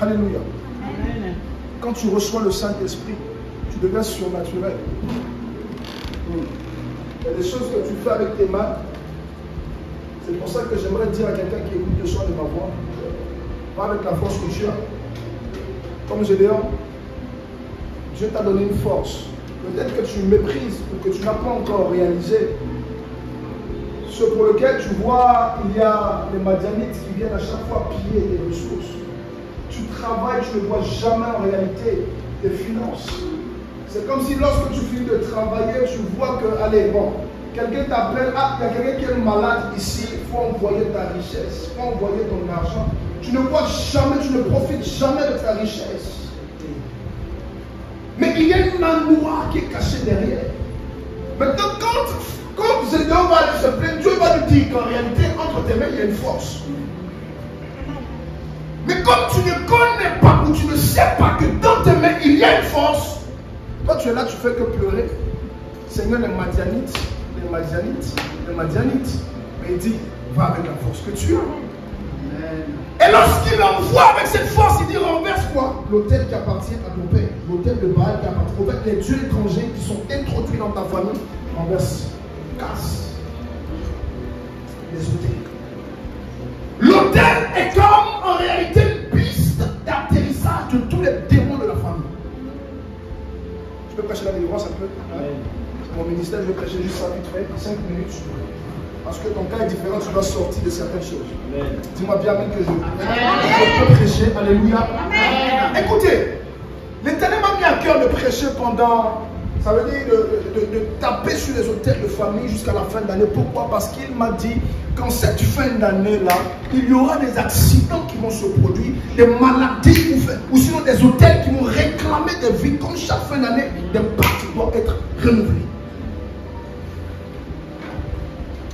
Alléluia. Amen. Quand tu reçois le Saint-Esprit, tu deviens surnaturel. Il y a des choses que tu fais avec tes mains. C'est pour ça que j'aimerais dire à quelqu'un qui écoute le son de ma voix, pas avec la force que tu as. Comme je dis, Dieu t'a donné une force. Peut-être que tu méprises ou que tu n'as pas encore réalisé. Ce pour lequel tu vois, il y a les Madianites qui viennent à chaque fois piller tes ressources. Tu travailles, tu ne vois jamais en réalité tes finances. C'est comme si lorsque tu finis de travailler, tu vois que, allez, bon, quelqu'un t'appelle, ah, il y a quelqu'un qui est malade ici, il faut envoyer ta richesse, il faut envoyer ton argent. Tu ne vois jamais, tu ne profites jamais de ta richesse. Mais il y a une main noire qui est cachée derrière. Maintenant, quand Zédon va aller se plaindre, Dieu va lui dire qu'en réalité, entre tes mains, il y a une force. Mais comme tu ne connais pas ou tu ne sais pas que dans tes mains, il y a une force, toi tu es là, tu fais que pleurer. Seigneur, les Madianites. Mais il dit, va avec la force que tu as. Et lorsqu'il envoie avec cette force, il dit, renverse quoi? L'autel qui appartient à ton père, l'autel de Baal qui appartient au père, les dieux étrangers qui sont introduits dans ta famille, renverse, casse les autels. L'autel est comme en réalité une piste d'atterrissage de tous les démons de la famille. Je peux prêcher la délivrance un peu? C'est mon ministère, je vais prêcher juste ça vite fait, 5 minutes. Parce que ton cas est différent, tu dois sortir de certaines choses. Dis-moi bien même que je peux prêcher. Alléluia. Amen. Écoutez, l'Éternel m'a mis à cœur de prêcher pendant, ça veut dire de taper sur les autels de famille jusqu'à la fin de l'année. Pourquoi? Parce qu'il m'a dit qu'en cette fin d'année-là, il y aura des accidents qui vont se produire, des maladies ou sinon des autels qui vont réclamer des vies. Comme chaque fin d'année, des parties doivent être renouvelées.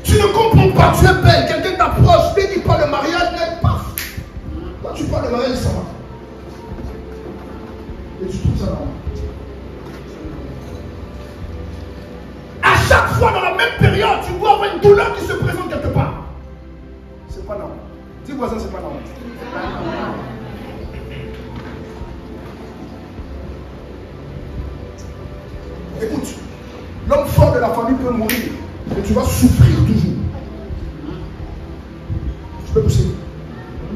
Tu ne comprends pas pas, tu es belle, quelqu'un t'approche, lui dit pas le mariage, mais paf. Quand tu parles de mariage, ça va. Et tu trouves ça normal. À chaque fois dans la même période, tu dois avoir une douleur qui se présente quelque part. C'est pas normal. Dis voisin, c'est pas normal. Écoute, l'homme fort de la famille peut mourir, mais tu vas souffrir toujours. Tu peux pousser.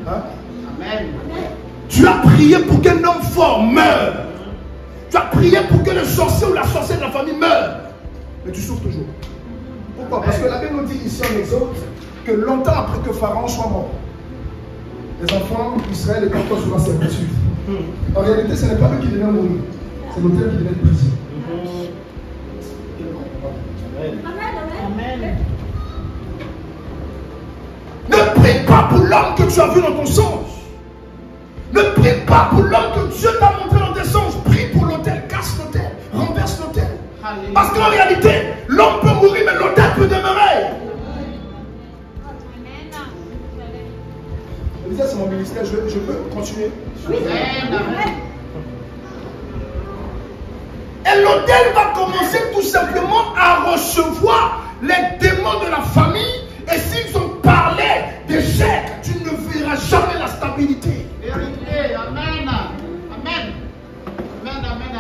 Hein? Amen. Tu as prié pour qu'un homme fort meure. Tu as prié pour que le sorcier ou la sorcière de la famille meure. Mais tu souffres toujours. Pourquoi? Parce que la Bible nous dit ici en Exode que longtemps après que Pharaon soit mort, les enfants d'Israël étaient encore sous la servitude. En réalité, ce n'est pas eux qui devaient mourir, c'est l'autel qui devait être brisé. Amen. Ne prie pas pour l'homme que tu as vu dans ton songe. Ne prie pas pour l'homme que Dieu t'a montré dans tes songes. Prie pour l'autel, casse l'autel, renverse l'autel. Parce qu'en réalité, l'homme peut mourir, mais l'autel peut demeurer. Je disais, c'est mon ministère, je peux continuer. Oui. Et l'autel va commencer tout simplement à recevoir les démons de la famille. Et s'ils ont parlé d'échec, tu ne verras jamais la stabilité. Vérité. Amen. Amen. Amen. Amen.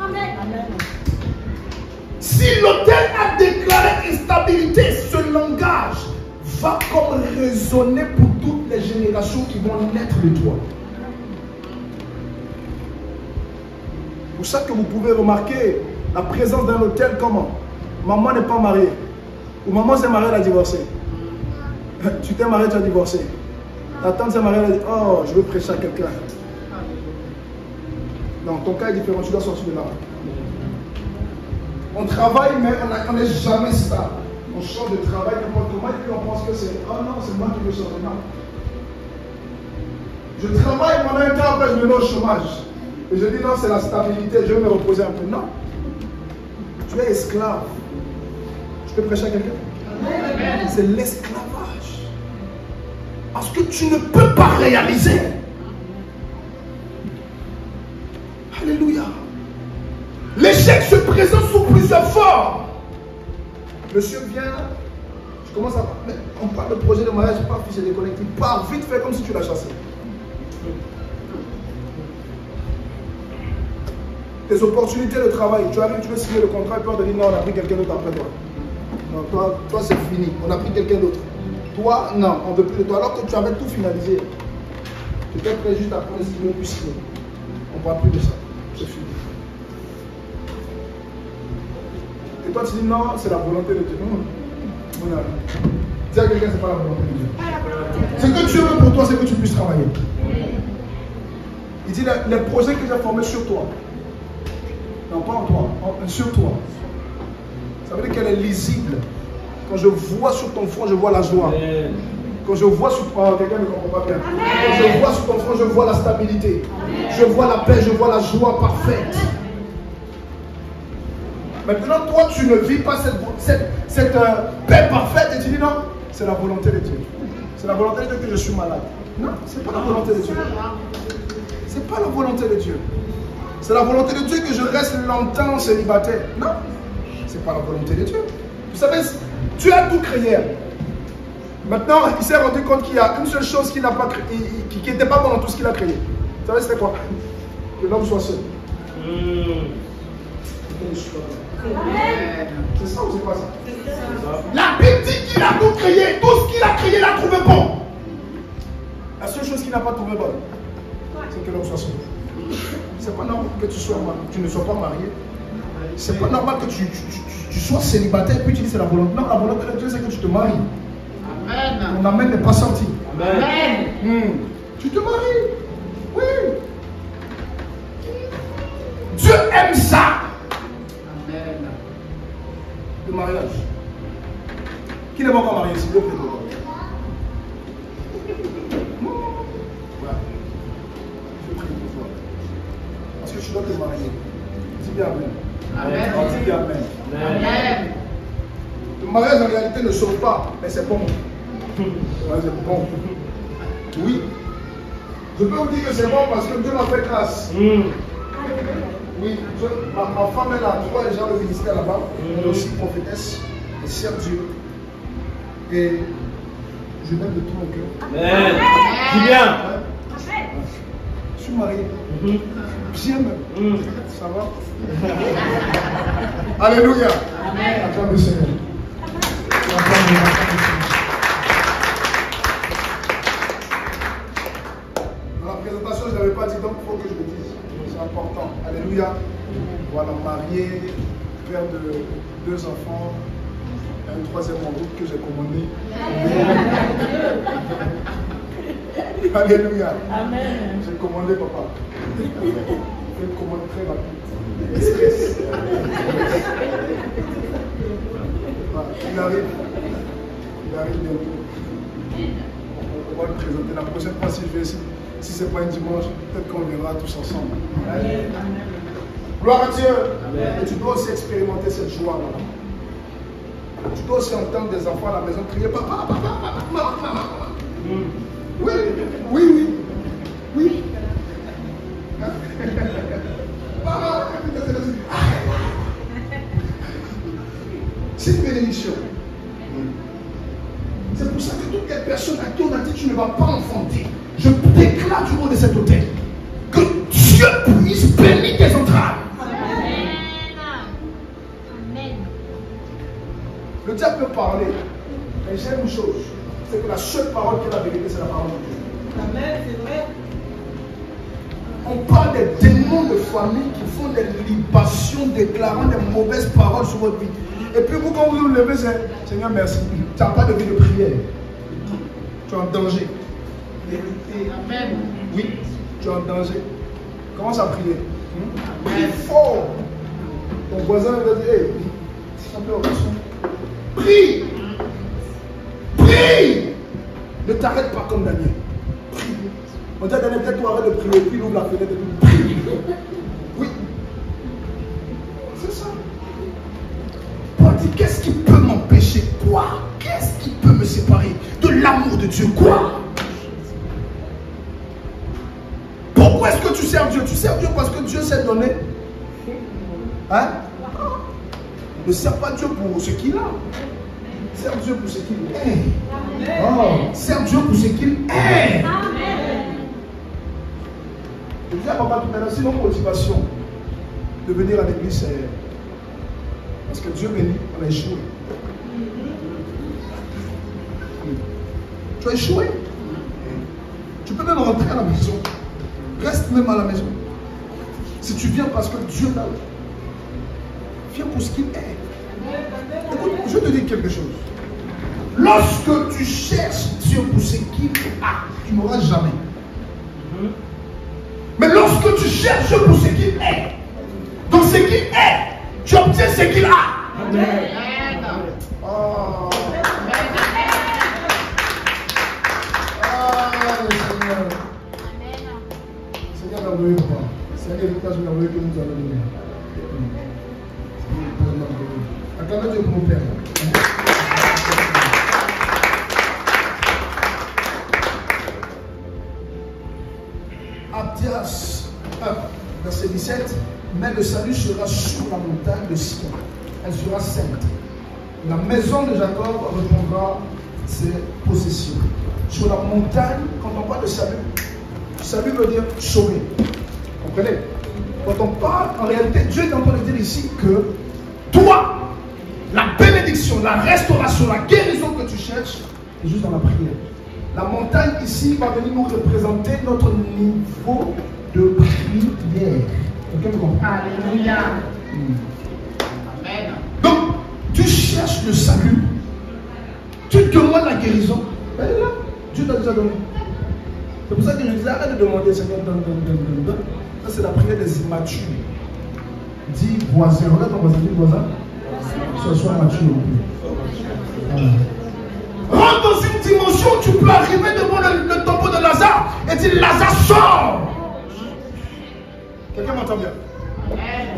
Amen. Amen. Si l'autel a déclaré instabilité, ce langage va comme résonner pour toutes les générations qui vont naître de toi. C'est pour ça que vous pouvez remarquer la présence d'un autel comment? Maman n'est pas mariée. Ou maman s'est mariée, elle a divorcé. Tu t'es marié, tu as divorcé. Ta tante s'est mariée, elle a dit, oh, je veux prêcher à quelqu'un. Non, ton cas est différent, tu dois sortir de là. On travaille, mais on n'est jamais stable. On change de travail n'importe comment et puis on pense que c'est, oh non, c'est moi qui veux sortir. Non. Je travaille pendant un temps, après je me mets au chômage. Et je dis non, c'est la stabilité, je vais me reposer un peu. Non. Tu es esclave. Je peux prêcher à quelqu'un? C'est l'esclavage. Parce que tu ne peux pas réaliser. Alléluia. L'échec se présente sous plusieurs formes. Monsieur vient, je commence à... On parle de projet de mariage, pas fiché déconnecté. Il part vite fait comme si tu l'as chassé. Tes opportunités de travail, tu arrives, tu veux signer le contrat, et puis on te dit non, on a pris quelqu'un d'autre après toi. Non, toi c'est fini, on a pris quelqu'un d'autre. Toi, non, on ne veut plus de toi. Alors que tu avais tout finalisé. Tu étais prêt juste à prendre le signer, puis signer. On ne parle plus de ça. C'est fini. Et toi tu dis non, c'est la volonté de Dieu. Non. Dis à quelqu'un, c'est pas la volonté de Dieu. Ce que Dieu veut pour toi, c'est que tu puisses travailler. Il dit les projets que j'ai formés sur toi. Non, pas en toi, sur toi. Ça veut dire qu'elle est lisible. Quand je vois sur ton front, je vois la joie. Quand je vois sur toi, quelqu'un ne comprend pas bien. Quand je vois sur ton front, je vois la stabilité. Je vois la paix, je vois la joie parfaite. Maintenant, toi, tu ne vis pas cette paix parfaite et tu dis non, c'est la volonté de Dieu. C'est la volonté de Dieu que je suis malade. Non, ce n'est pas la volonté de Dieu. Ce n'est pas la volonté de Dieu. C'est la volonté de Dieu que je reste longtemps célibataire. Non, ce n'est pas la volonté de Dieu. Vous savez, Dieu a tout créé. Maintenant, il s'est rendu compte qu'il y a une seule chose qui n'était pas bonne dans tout ce qu'il a créé. Vous savez, c'était quoi? Que l'homme soit seul. C'est ça ou c'est pas ça? La Bible dit qu'il a tout créé. Tout ce qu'il a créé, il a trouvé bon. La seule chose qu'il n'a pas trouvé bonne, c'est que l'homme soit seul. C'est pas normal que tu ne sois pas marié. C'est pas normal que tu sois célibataire et puis tu dis c'est la volonté. Non, la volonté de Dieu c'est que tu te maries. Amen. Ton amen n'est pas sorti. Amen. Tu te maries. Oui. Dieu aime ça. Amen. Le mariage. Qui n'est pas encore marié s'il vous plaît? Parce que tu dois te marier. Dis bien Amen. Amen. Dis bien Amen. Amen. Te mariage en réalité ne sauve pas, mais c'est bon. Ouais, c'est bon. Oui. Je peux vous dire que c'est bon parce que Dieu m'a fait grâce. Oui, ma femme, elle a 3 gens de ministère là-bas. Elle est aussi prophétesse. Elle sert Dieu. Et je m'aime de tout mon cœur. Amen. Dis bien. Je suis marié. Bien même. Ça va? Alléluia. Amen. Acclame le Seigneur. Dans la présentation, je n'avais pas dit, donc il faut que je le dise. C'est important. Alléluia. Voilà, marié, père de 2 enfants, un 3e en route que j'ai commandé. Alléluia. Amen. J'ai commandé, papa. Je une commande très rapide. Express. Voilà, il arrive. Il arrive bientôt. On va le présenter la prochaine fois si je vais ici. Si ce n'est pas un dimanche, peut-être qu'on viendra tous ensemble. Amen. Gloire à Dieu. Amen. Et tu dois aussi expérimenter cette joie-là. Tu dois aussi entendre des enfants à la maison crier papa, papa, papa, maman, maman. Oui, oui, oui. Oui. C'est une bénédiction. C'est pour ça que toutes les personnes à qui on a dit tu ne vas pas enfanter, je déclare du haut de cet hôtel que Dieu puisse bénir tes entrailles. Amen. Amen. Le diable peut parler, mais j'aime une chose, c'est que la seule parole qui est la vérité, c'est la parole de Dieu. Amen, c'est vrai. On parle des démons de famille qui font des libations, déclarant des mauvaises paroles sur votre vie. Et puis vous, quand vous vous levez, c'est Seigneur, merci. Tu n'as pas de vie de prière. Tu es en danger. Amen. Oui, tu es en danger. Commence à prier. Prie fort. Ton voisin va dire, hey, s'il te plaît, prie. Prie. Ne t'arrête pas comme Daniel. Prie. On dit à Daniel, peut-être toi arrête de prier, puis il ouvre la fenêtre et puis prie. Oui. C'est ça. Paul dit, qu'est-ce qui peut m'empêcher? Quoi? Qu'est-ce qui peut me séparer de l'amour de Dieu? Quoi? Pourquoi est-ce que tu sers Dieu? Tu sers Dieu parce que Dieu s'est donné. Hein? Ne sers pas Dieu pour ce qu'il a. Sers Dieu pour ce qu'il est. Oh, sers Dieu pour ce qu'il est. Je disais à papa tout à l'heure, si nos motivations de venir à l'église, c'est parce que Dieu bénit, on a échoué. Tu as échoué. Tu peux même rentrer à la maison. Reste même à la maison. Si tu viens parce que Dieu t'a, viens pour ce qu'il est. Écoute, je te dis quelque chose. Lorsque tu cherches Dieu pour ce qu'il a, tu n'auras jamais. Mais lorsque tu cherches Dieu pour ce qu'il est, dans ce qu'il est, tu obtiens ce qu'il a. Amen. Oh. Seigneur. Seigneur, l'envoyez pas. C'est l'héritage de l'envoyé que nous allons donner. Acclamez Dieu pour mon Père. Abdias 1, verset 17. Mais le salut sera sur la montagne de Sion. Elle sera sainte. La maison de Jacob reprendra ses possessions. Sur la montagne, quand on parle de salut veut dire sauver. Vous comprenez? Quand on parle, en réalité, Dieu est en train de dire ici que toi, la bénédiction, la restauration, la guérison que tu cherches, est juste dans la prière. La montagne ici va venir nous représenter notre niveau de prière. Quelqu'un me comprend? Alléluia. Amen. Donc, tu cherches le salut. Tu demandes la guérison. Elle est là. Dieu t'a déjà donné. C'est pour ça que je disais, arrête de demander, Seigneur, donne. Ça, c'est la prière des immatures. Dis voisin. Regarde ton voisin, dis voisin. Sois mature. Rentre dans une dimension où tu peux arriver devant le tombeau de Lazare et dire, Lazare sort. Quelqu'un m'entend bien?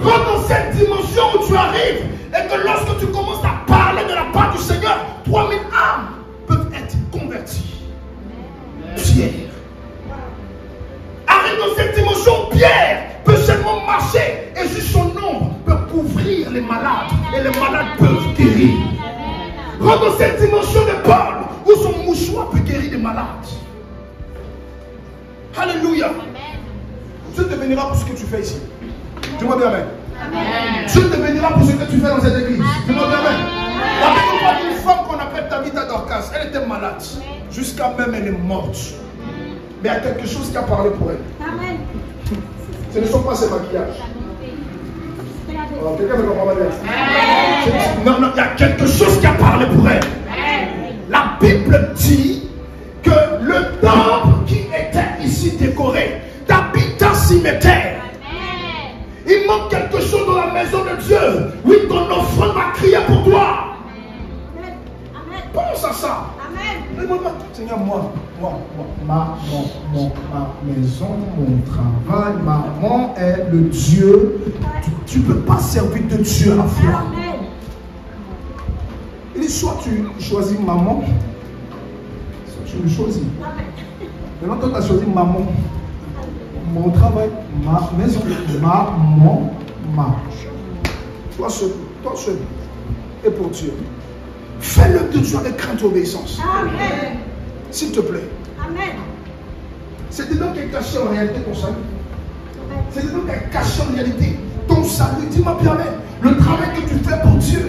Rentre dans cette dimension où tu arrives et que lorsque tu commences à parler de la pas du Seigneur, 3000 âmes peuvent être converties. Pierre. Arrive dans cette dimension, Pierre peut seulement marcher et juste son nom peut couvrir les malades et les malades peuvent guérir. Rentre dans cette dimension de Paul où son mouchoir peut guérir les malades. Alléluia. Dieu te bénira pour ce que tu fais ici. Dis-moi bien amen. Dieu te bénira pour ce que tu fais dans cette église. Dis-moi bien amen. La Bible parle d'une femme qu'on appelle Tabitha Dorcas. Elle était malade. Jusqu'à même elle est morte. Mais il y a quelque chose qui a parlé pour elle. Amen. Ce ne sont pas ses maquillages. Quelqu'un me comprend bien. Non, il y a quelque chose qui a parlé pour elle. La Bible dit que le temple qui était ici décoré, Tabitha s'y mettait. Il manque quelque chose dans la maison de Dieu. Oui, ton offrande va crier pour toi. Pense à ça. Seigneur, ma maison, mon travail, maman est le Dieu. Tu ne peux pas servir de Dieu à la fois. Il dit soit tu choisis maman, soit tu me choisis. Maintenant, toi, tu as choisi maman. Mon travail, ma maison, maman, Toi seul. Et pour Dieu. Fais-le de Dieu avec crainte et obéissance. Amen. S'il te plaît. Amen. C'est dedans qui est caché en réalité ton salut. C'est dedans qui est caché en réalité ton salut. Dis-moi bien, amen. Le travail que tu fais pour Dieu.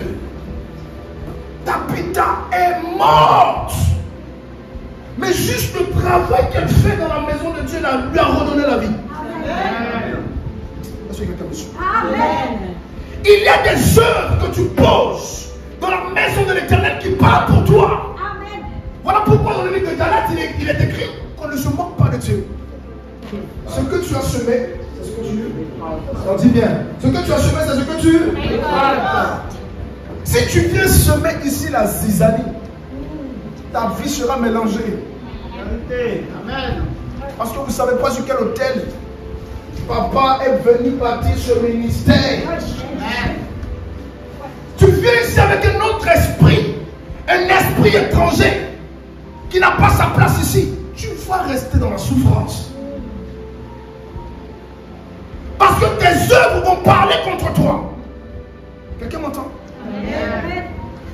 Tabitha est morte. Mais juste le travail qu'elle fait dans la maison de Dieu lui a redonné la vie. Amen. Est-ce que quelqu'un me suit? Amen. Il y a des œuvres que tu poses dans la maison de l'Éternel qui parlent pour toi. Amen. Voilà pourquoi dans le livre de Galates, il est écrit qu'on ne se moque pas de Dieu. Ce que tu as semé, c'est ce que tu... On dit bien. Ce que tu as semé, c'est ce que tu... Si tu viens semer ici la zizanie, ta vie sera mélangée. Amen. Parce que vous ne savez pas sur quel hôtel papa est venu bâtir ce ministère. Tu viens ici avec un autre esprit, un esprit étranger qui n'a pas sa place ici. Tu vas rester dans la souffrance. Parce que tes œuvres vont parler contre toi. Quelqu'un m'entend?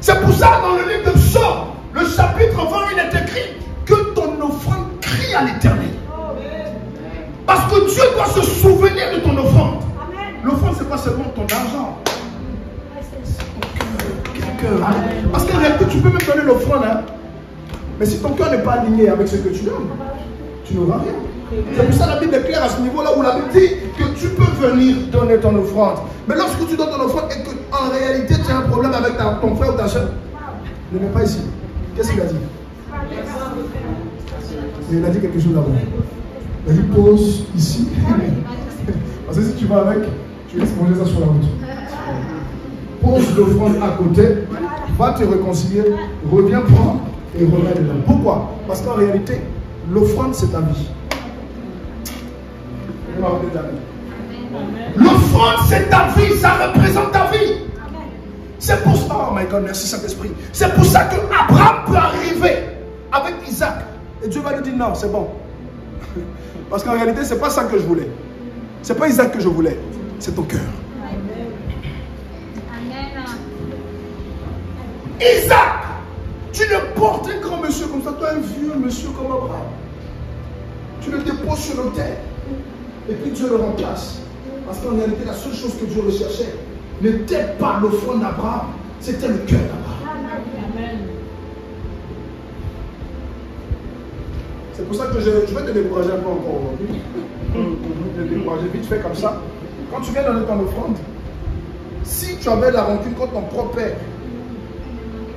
C'est pour ça dans le livre de Psaume, le chapitre 20, il est écrit que ton offrande crie à l'Éternel. Parce que Dieu doit se souvenir de ton offrande. L'offrande, ce n'est pas seulement ton argent. Parce qu'en réalité, tu peux même donner l'offrande. Hein? Mais si ton cœur n'est pas aligné avec ce que tu donnes, tu n'auras rien. C'est pour ça que la Bible est claire à ce niveau-là où la Bible dit que tu peux venir donner ton offrande. Mais lorsque tu donnes ton offrande et qu'en réalité tu as un problème avec ton frère ou ta soeur, ne mets pas ici. Qu'est-ce qu'il a dit? Il a dit quelque chose d'abord. Il a dit pose ici. Parce que si tu vas avec, tu laisses manger ça sur la route. Pose l'offrande à côté, va te réconcilier, reviens prendre et remets dedans. Pourquoi? Parce qu'en réalité, l'offrande c'est ta vie. L'offrande c'est ta vie, ça représente ta vie. C'est pour ça, oh my God, merci Saint-Esprit. C'est pour ça que Abraham peut arriver avec Isaac. Et Dieu va lui dire non, c'est bon. Parce qu'en réalité, c'est pas ça que je voulais. C'est pas Isaac que je voulais, c'est ton cœur. Isaac, tu ne portes un grand monsieur comme ça, toi un vieux monsieur comme Abraham. Tu le déposes sur l'autel. Et puis Dieu le remplace. Parce qu'en réalité, la seule chose que Dieu recherchait n'était pas l'offrande d'Abraham, c'était le cœur d'Abraham. C'est pour ça que je vais te décourager un peu encore aujourd'hui. Te décourager vite fait comme ça. Quand tu viens donner ton offrande, si tu avais la rancune contre ton propre père,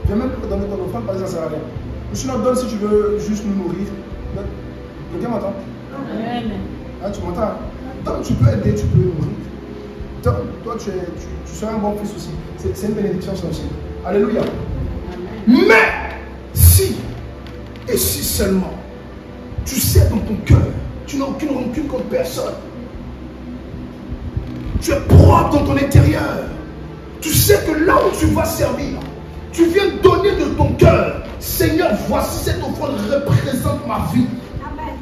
viens même pas donner ton offrande parce que ça ne sert à rien. Sinon, donne si tu veux juste nous nourrir. Quelqu'un m'entend? Ah, tu m'entends? Donc tu peux aider, tu peux nourrir. Toi, tu seras un bon fils aussi. C'est une bénédiction, ça aussi. Alléluia. Mais si, et si seulement, tu sais dans ton cœur, tu n'as aucune rancune contre personne. Tu es propre dans ton intérieur. Tu sais que là où tu vas servir, Tu viens donner de ton cœur. Seigneur, voici cette offrande représente ma vie. Amen.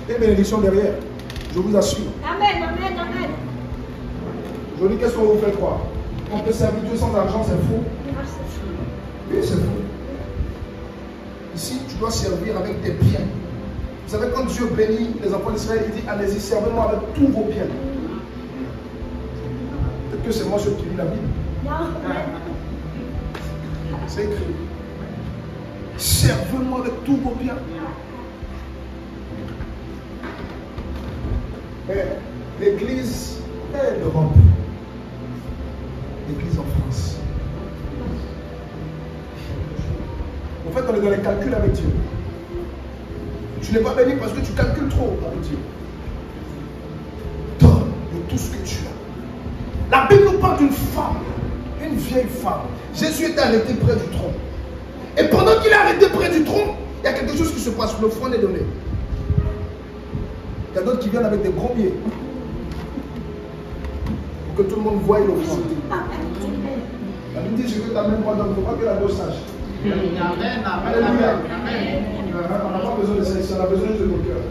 Et bénédiction derrière. Je vous assure. Amen, amen, amen. Je dis, qu'est-ce qu'on vous fait croire? On peut servir Dieu sans argent, c'est faux. Oui, c'est faux. Ici, tu dois servir avec tes biens. Vous savez, quand Dieu bénit les enfants d'Israël, il dit, allez-y, servez-moi avec tous vos biens. Peut-être que c'est moi ceux qui lis la Bible. Non. C'est écrit. Servez-moi avec tous vos biens. L'église est l'Europe. L'église en France. En fait, on est dans les calculs avec Dieu. Tu n'es pas béni parce que tu calcules trop avec Dieu. Donne de tout ce que tu as. La Bible nous parle d'une femme, une vieille femme. Jésus était arrêté près du trône. Et pendant qu'il est arrêté près du trône, il y a quelque chose qui se passe. L'offrande est donnée. Il y a d'autres qui viennent avec des gros billets. Pour que tout le monde voie l'offrande. La Bible dit, je veux t'amener moi, donc il ne faut pas que la dose sache. Amen, Alléluia. amen. On n'a pas besoin de sélection, on a besoin juste de ton cœur.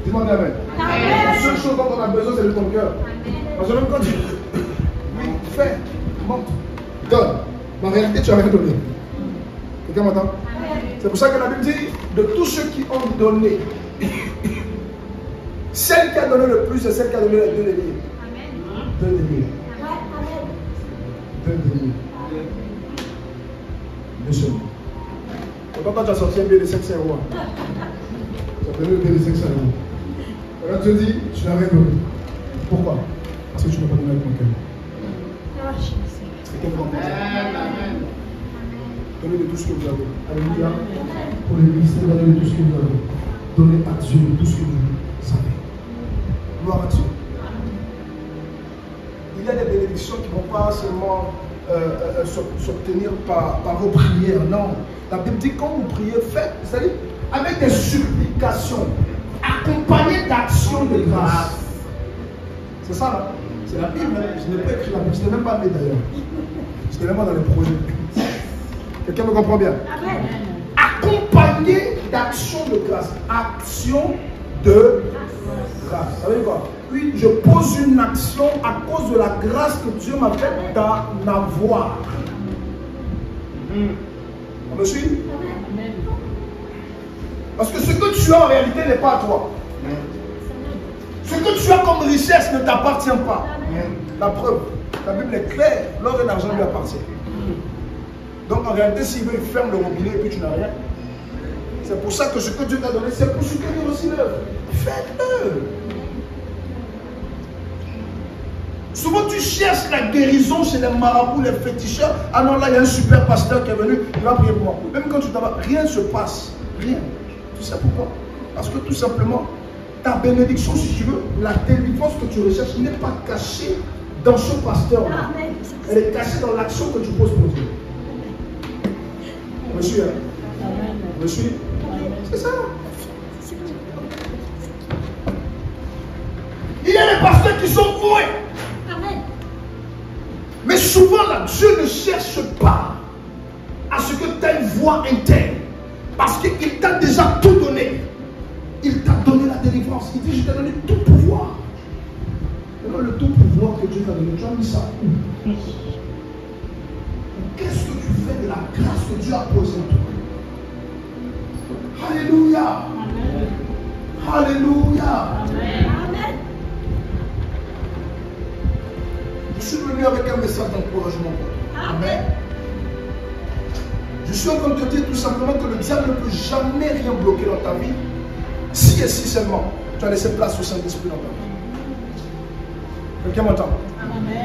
Dis-moi amen. La seule chose dont on a besoin, c'est de ton cœur. Parce que même quand tu. Oui, fais, monte, donne. Mais en réalité, tu n'as rien donné. Quelqu'un m'entend? C'est pour ça que la Bible dit, de tous ceux qui ont donné, celle qui a donné le plus, c'est celle qui a donné les 2 deniers. 2 deniers. 2 deniers. Seulement. Pourtant, quand tu as sorti un billet de 500 €, tu as donné le billet de 500 €. Et là, tu te dis, tu n'as rien donné. Pourquoi? Parce que tu n'as pas donné avec ton cœur. C'est quel bon Amen. Donnez de tout ce que vous avez. Alléluia. Pour l'église, donnez de tout ce que vous avez. Donnez à Dieu de tout ce que vous savez. Gloire à Dieu. Il y a des bénédictions qui ne vont pas seulement s'obtenir par vos prières. Non. La Bible dit quand vous priez, faites, c'est-à-dire avec des supplications, accompagnées d'actions de grâce. C'est ça là. C'est la Bible. Je n'ai pas écrit la Bible. Je n'ai même pas mis d'ailleurs. Je n'étais même pas dans les projets. Quelqu'un me comprend bien? Amen. Accompagné d'actions de grâce. Action de grâce. Ça veut dire quoi? Oui, je pose une action à cause de la grâce que Dieu m'a faite d'en avoir. On me suit? Parce que ce que tu as en réalité n'est pas à toi. Ce que tu as comme richesse ne t'appartient pas. La preuve, la Bible est claire, l'or et l'argent lui appartient. Donc en réalité, s'il veut, il ferme le robinet et puis tu n'as rien. C'est pour ça que ce que Dieu t'a donné, c'est pour soutenir aussi l'œuvre. Faites-le. Souvent tu cherches la guérison chez les marabouts, les féticheurs. Ah non, là il y a un super pasteur qui est venu, il va prier pour moi. Même quand tu t'en vas, rien ne se passe. Rien. Tu sais pourquoi? Parce que tout simplement, ta bénédiction, si tu veux, la délivrance que tu recherches n'est pas cachée dans ce pasteur-là. Elle est cachée dans l'action que tu poses pour Dieu. Monsieur, monsieur, c'est ça. Il y a des pasteurs qui sont voués. Mais souvent, là, Dieu ne cherche pas à ce que tu aies une voix interne. Parce qu'il t'a déjà tout donné. Il t'a donné la délivrance. Il dit, je t'ai donné tout pouvoir. Maintenant, le tout pouvoir que Dieu t'a donné, tu as mis ça où? Qu'est-ce que tu fais de la grâce que Dieu a posée en toi? Alléluia. Alléluia. Amen. Je suis venu avec un message d'encouragement. Amen. Je suis en train de te dire tout simplement que le diable ne peut jamais rien bloquer dans ta vie. Si et si seulement tu as laissé place au Saint-Esprit dans ta vie. Quelqu'un m'entend? Amen.